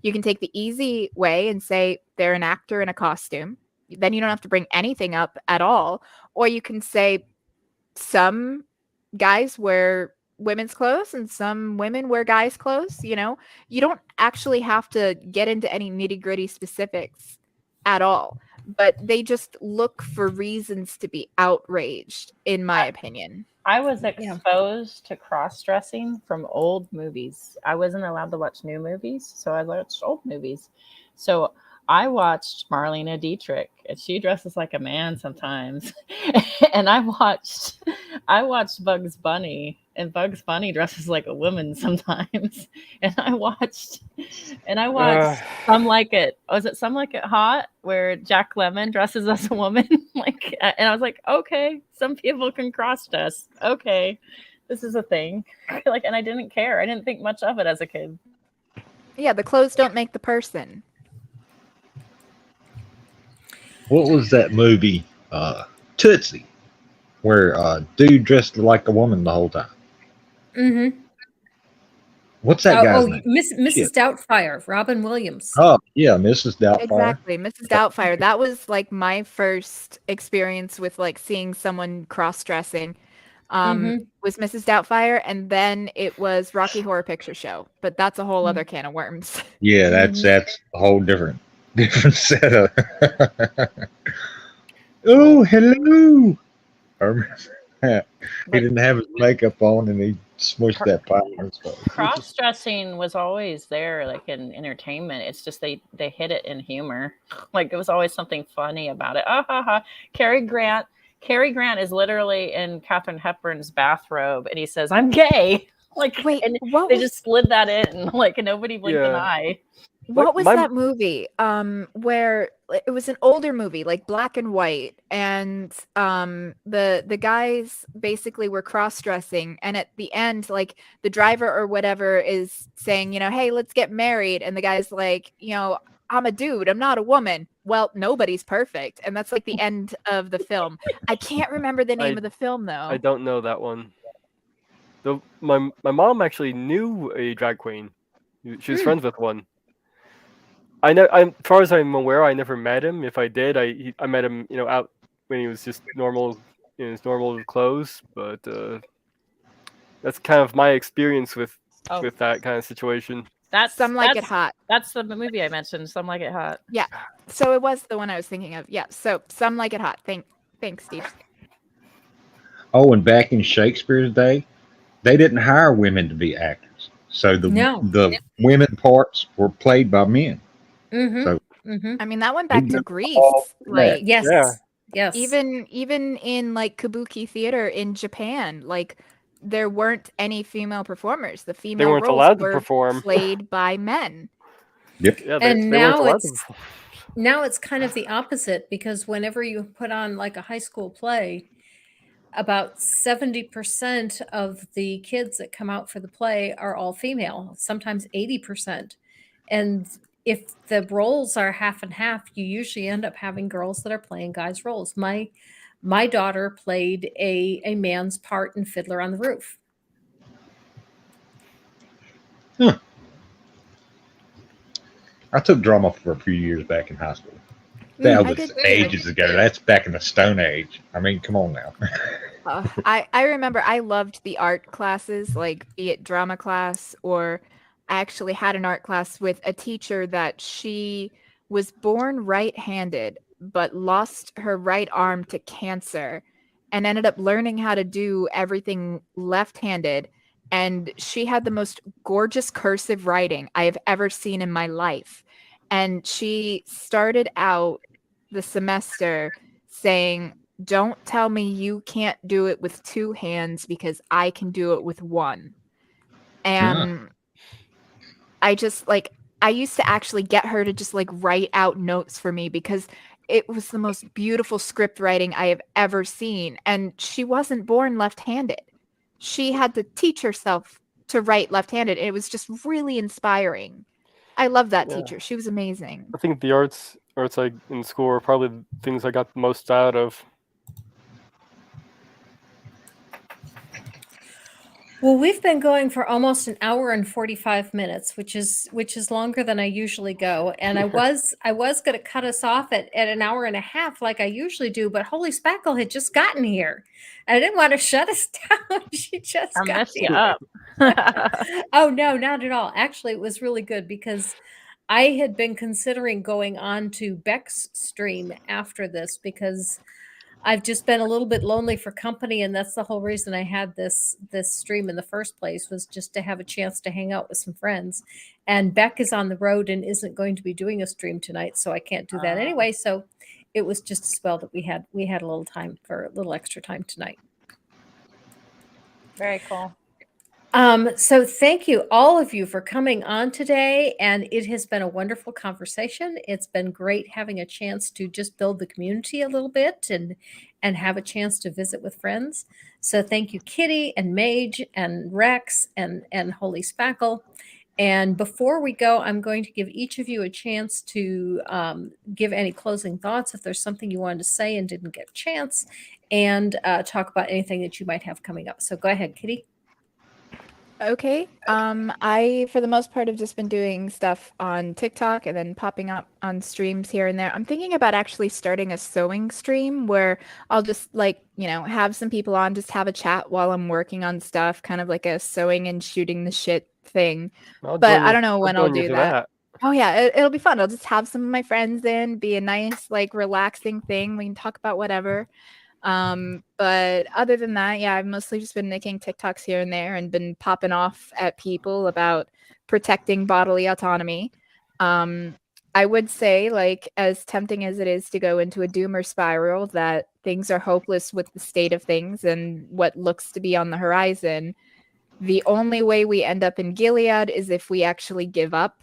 you can take the easy way and say they're an actor in a costume. Then you don't have to bring anything up at all. Or you can say some guys wear women's clothes and some women wear guys' clothes. You don't actually have to get into any nitty-gritty specifics at all. But they just look for reasons to be outraged, in my opinion. I was exposed to cross-dressing from old movies. I wasn't allowed to watch new movies, so I watched old movies. So I watched Marlene Dietrich, and she dresses like a man sometimes. And I watched Bugs Bunny, and Bugs Bunny dresses like a woman sometimes. And I watched Some Like It. Was it Some Like It Hot, where Jack Lemmon dresses as a woman? And I was like, okay, some people can cross dress. Okay, this is a thing. And I didn't care. I didn't think much of it as a kid. Yeah, the clothes don't make the person. What was that movie, Tootsie, where dude dressed like a woman the whole time? Mm-hmm. What's that guy's name? Mrs. Doubtfire, Robin Williams. Oh, yeah, Mrs. Doubtfire. Exactly, Mrs. Doubtfire. That was like my first experience with like seeing someone cross-dressing. Was Mrs. Doubtfire, and then it was Rocky Horror Picture Show. But that's a whole other can of worms. Yeah, that's a whole different setup. Oh, hello. I remember that. He didn't have his makeup on, and he smushed that pie on his face. Cross-dressing was always there, like in entertainment. It's just they hit it in humor. Like, it was always something funny about it. Cary Grant is literally in Katharine Hepburn's bathrobe, and he says, "I'm gay." Wait, and they just slid that in, and nobody blinked an eye. What was that movie? Where it was an older movie, like black and white, and the guys basically were cross-dressing, and at the end, like the driver or whatever is saying, hey, let's get married, and the guy's like, I'm a dude, I'm not a woman. Well, nobody's perfect, and that's like the end of the film. I can't remember the name of the film though. I don't know that one. My mom actually knew a drag queen. She was friends with one. As far as I'm aware, I never met him. If I did, I met him, out when he was just normal, in his normal clothes. But that's kind of my experience with that kind of situation. That's Some Like It Hot. That's the movie I mentioned. Some Like It Hot. Yeah. So it was the one I was thinking of. Yeah. So Some Like It Hot. Thanks, Steve. Oh, and back in Shakespeare's day, they didn't hire women to be actors, so the women parts were played by men. Mm-hmm. So, I mean, that went back to Greece. Like, yes. Even in like kabuki theater in Japan, like there weren't any female performers. The female weren't roles allowed to were perform. played by men. Yep. Yeah, And they weren't now allowed it's to. now it's kind of the opposite, because whenever you put on like a high school play, about 70% of the kids that come out for the play are all female, sometimes 80%. And if the roles are half and half, you usually end up having girls that are playing guys' roles. My daughter played a man's part in Fiddler on the Roof. Huh. I took drama for a few years back in high school. That I was did too. ages ago. That's back in the Stone Age. I mean, come on now. I remember I loved the art classes, like be it drama class, or I actually had an art class with a teacher that she was born right-handed but lost her right arm to cancer and ended up learning how to do everything left-handed. And she had the most gorgeous cursive writing I have ever seen in my life. And she started out the semester saying, "Don't tell me you can't do it with two hands because I can do it with one." And I just like, I used to actually get her to just like write out notes for me because it was the most beautiful script writing I have ever seen. And she wasn't born left-handed. She had to teach herself to write left-handed. It was just really inspiring. I love that Yeah. teacher. She was amazing. I think the arts I in school are probably the things I got the most out of. Well, we've been going for almost an hour and 45 minutes, which is longer than I usually go. And I was going to cut us off at an hour and a half like I usually do, but Holy Spackle had just gotten here. And I didn't want to shut us down. She just I got messed you here. up. Oh, no, not at all. Actually, it was really good because I had been considering going on to Beck's stream after this because I've just been a little bit lonely for company, and that's the whole reason I had this stream in the first place, was just to have a chance to hang out with some friends. And Beck is on the road and isn't going to be doing a stream tonight, so I can't do that anyway. So it was just a spell that we had a little time for a little extra time tonight. Very cool. So thank you, all of you, for coming on today. And it has been a wonderful conversation. It's been great having a chance to just build the community a little bit and have a chance to visit with friends. So thank you, Kitty and Mage and Rex and Holy Spackle. And before we go, I'm going to give each of you a chance to give any closing thoughts if there's something you wanted to say and didn't get a chance, and talk about anything that you might have coming up. So go ahead, Kitty. Okay. I, for the most part, have just been doing stuff on TikTok and then popping up on streams here and there. I'm thinking about actually starting a sewing stream where I'll just like, have some people on, just have a chat while I'm working on stuff, kind of like a sewing and shooting the shit thing. But I don't know when I'll do that. Oh yeah, it'll be fun. I'll just have some of my friends in, be a nice, like, relaxing thing. We can talk about whatever. But other than that, yeah, I've mostly just been making TikToks here and there and been popping off at people about protecting bodily autonomy. I would say, like, as tempting as it is to go into a doomer spiral, that things are hopeless with the state of things and what looks to be on the horizon, the only way we end up in Gilead is if we actually give up.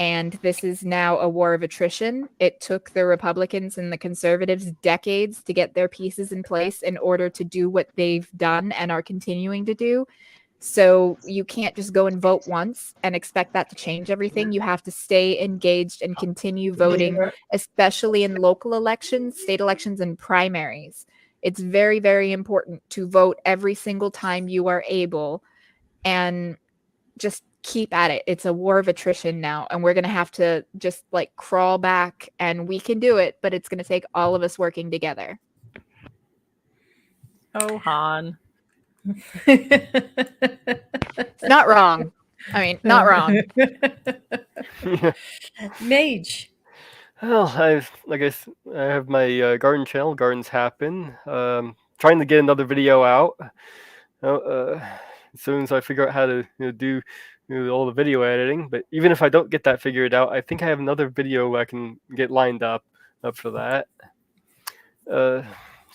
And this is now a war of attrition. It took the Republicans and the conservatives decades to get their pieces in place in order to do what they've done and are continuing to do. So you can't just go and vote once and expect that to change everything. You have to stay engaged and continue voting, especially in local elections, state elections, and primaries. It's very, very important to vote every single time you are able, and just keep at it. It's a war of attrition now, and we're going to have to just like crawl back, and we can do it, but it's going to take all of us working together. Oh, Han. It's not wrong. I mean, not wrong. Mage. Well, I have my garden channel, Gardens Happen. Trying to get another video out. As soon as I figure out how to do all the video editing. But even if I don't get that figured out, I think I have another video I can get lined up for that. So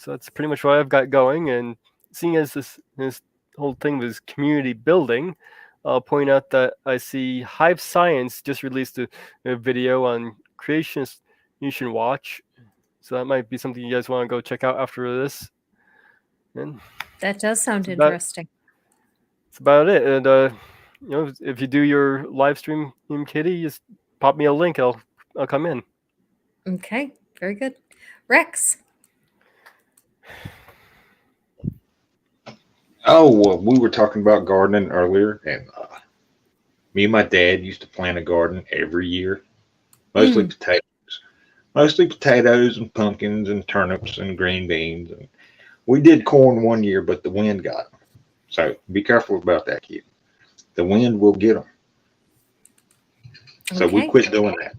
that's pretty much what I've got going. And seeing as this whole thing was community building, I'll point out that I see Hive Science just released a video on creationists you should watch. So that might be something you guys want to go check out after this. And That does sound that's about, interesting. that's about it. And if you do your live stream, Kitty, just pop me a link. I'll come in. Okay, very good. Rex. Oh, well, we were talking about gardening earlier, and me and my dad used to plant a garden every year, mostly potatoes and pumpkins and turnips and green beans. And we did corn one year, but the wind got them. So be careful about that, kid. The wind will get them. So we quit doing that.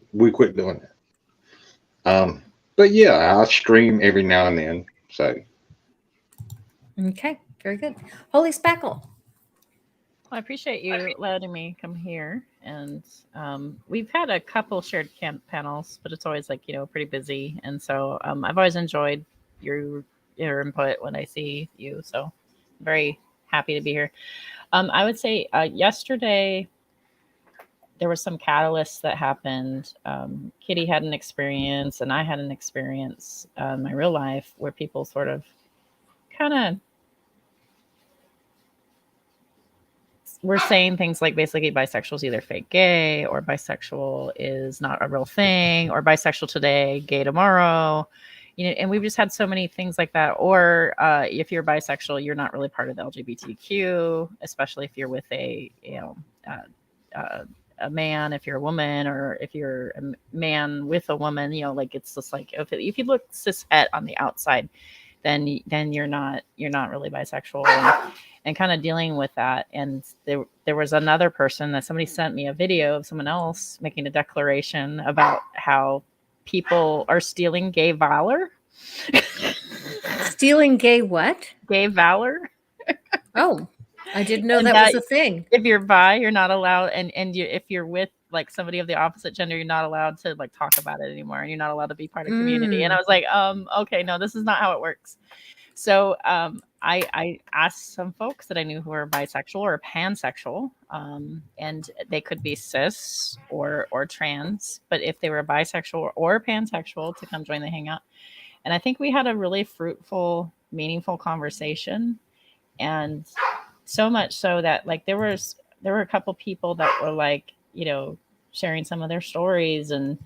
But yeah, I stream every now and then. So Okay, very good. Holy Spackle. I appreciate you letting me come here, and we've had a couple shared camp panels, but it's always like pretty busy, and so I've always enjoyed your input when I see you. So I'm very happy to be here. I would say yesterday there were some catalysts that happened. Kitty had an experience, and I had an experience in my real life where people sort of kind of we're saying things like basically bisexual is either fake gay, or bisexual is not a real thing, or bisexual today, gay tomorrow. And we've just had so many things like that. Or if you're bisexual, you're not really part of the LGBTQ, especially if you're with a man, if you're a woman, or if you're a man with a woman. Like it's just like if you look cishet on the outside, then you're not really bisexual. And kind of dealing with that. And there was another person that somebody sent me a video of someone else making a declaration about how people are stealing gay valor. Stealing gay what? Gay valor. Oh, I didn't know that was a thing. If you're bi, you're not allowed, and if you're with like somebody of the opposite gender, you're not allowed to like talk about it anymore, and you're not allowed to be part of community. And I was like, okay, no, this is not how it works. So I asked some folks that I knew who were bisexual or pansexual, and they could be cis or trans, but if they were bisexual or pansexual, to come join the hangout. And I think we had a really fruitful, meaningful conversation, and so much so that like there were a couple people that were like sharing some of their stories, and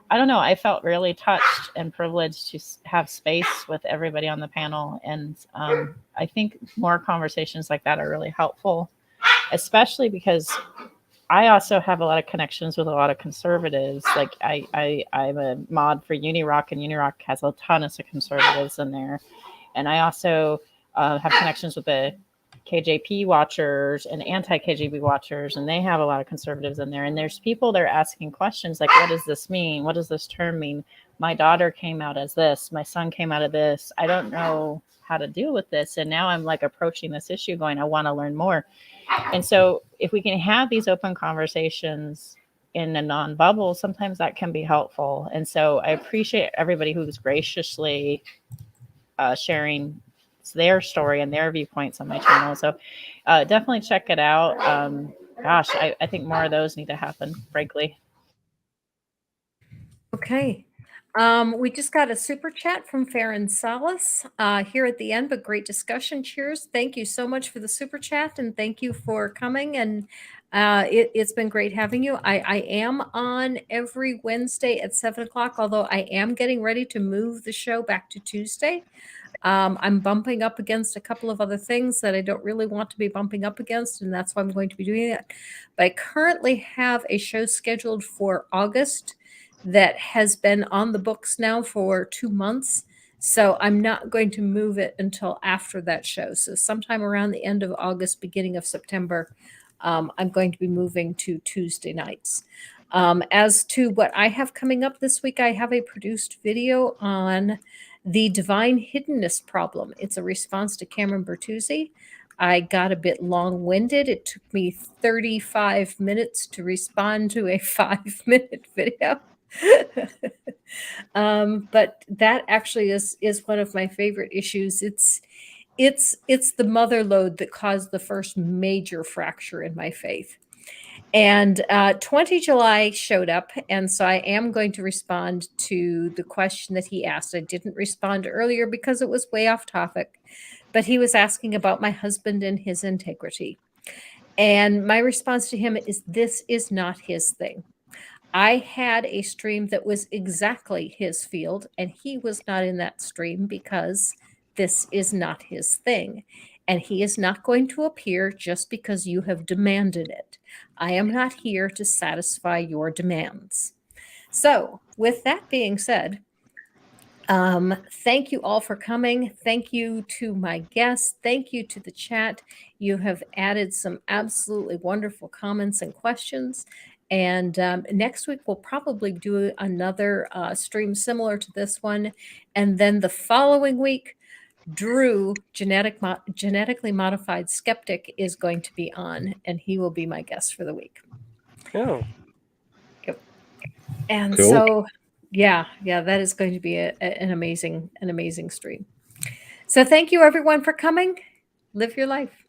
I don't know, I felt really touched and privileged to have space with everybody on the panel. And I think more conversations like that are really helpful, especially because I also have a lot of connections with a lot of conservatives. Like I'm a mod for UniRock, and UniRock has a ton of conservatives in there. And I also have connections with the KJP watchers and anti-KJP watchers, and they have a lot of conservatives in there. And there's people that are asking questions like, what does this mean? What does this term mean? My daughter came out as this. My son came out of this. I don't know how to deal with this. And now I'm like approaching this issue going, I want to learn more. And so if we can have these open conversations in a non-bubble, sometimes that can be helpful. And so I appreciate everybody who's graciously sharing their story and their viewpoints on my channel. So definitely check it out. Gosh, I think more of those need to happen, frankly. Okay. We just got a super chat from Farron Salas here at the end, but great discussion. Cheers. Thank you so much for the super chat, and thank you for coming. And it's been great having you. I am on every Wednesday at 7 o'clock, although I am getting ready to move the show back to Tuesday. I'm bumping up against a couple of other things that I don't really want to be bumping up against, and that's why I'm going to be doing it. But I currently have a show scheduled for August that has been on the books now for 2 months. So I'm not going to move it until after that show. So sometime around the end of August, beginning of September, I'm going to be moving to Tuesday nights. As to what I have coming up this week, I have a produced video on the divine hiddenness problem. It's a response to Cameron Bertuzzi. I got a bit long-winded. It took me 35 minutes to respond to a 5-minute video. But that actually is one of my favorite issues. it's the mother lode that caused the first major fracture in my faith. And 20 July showed up, and so I am going to respond to the question that he asked. I didn't respond earlier because it was way off topic, but he was asking about my husband and his integrity. And my response to him is, this is not his thing. I had a stream that was exactly his field, and he was not in that stream because this is not his thing. And he is not going to appear just because you have demanded it. I am not here to satisfy your demands. So, with that being said, thank you all for coming. Thank you to my guests. Thank you to the chat. You have added some absolutely wonderful comments and questions. And next week, we'll probably do another stream similar to this one. And then the following week, Drew, genetically modified skeptic, is going to be on, and he will be my guest for the week. Oh, And Cool. so, yeah, that is going to be an amazing stream. So thank you everyone for coming. Live your life.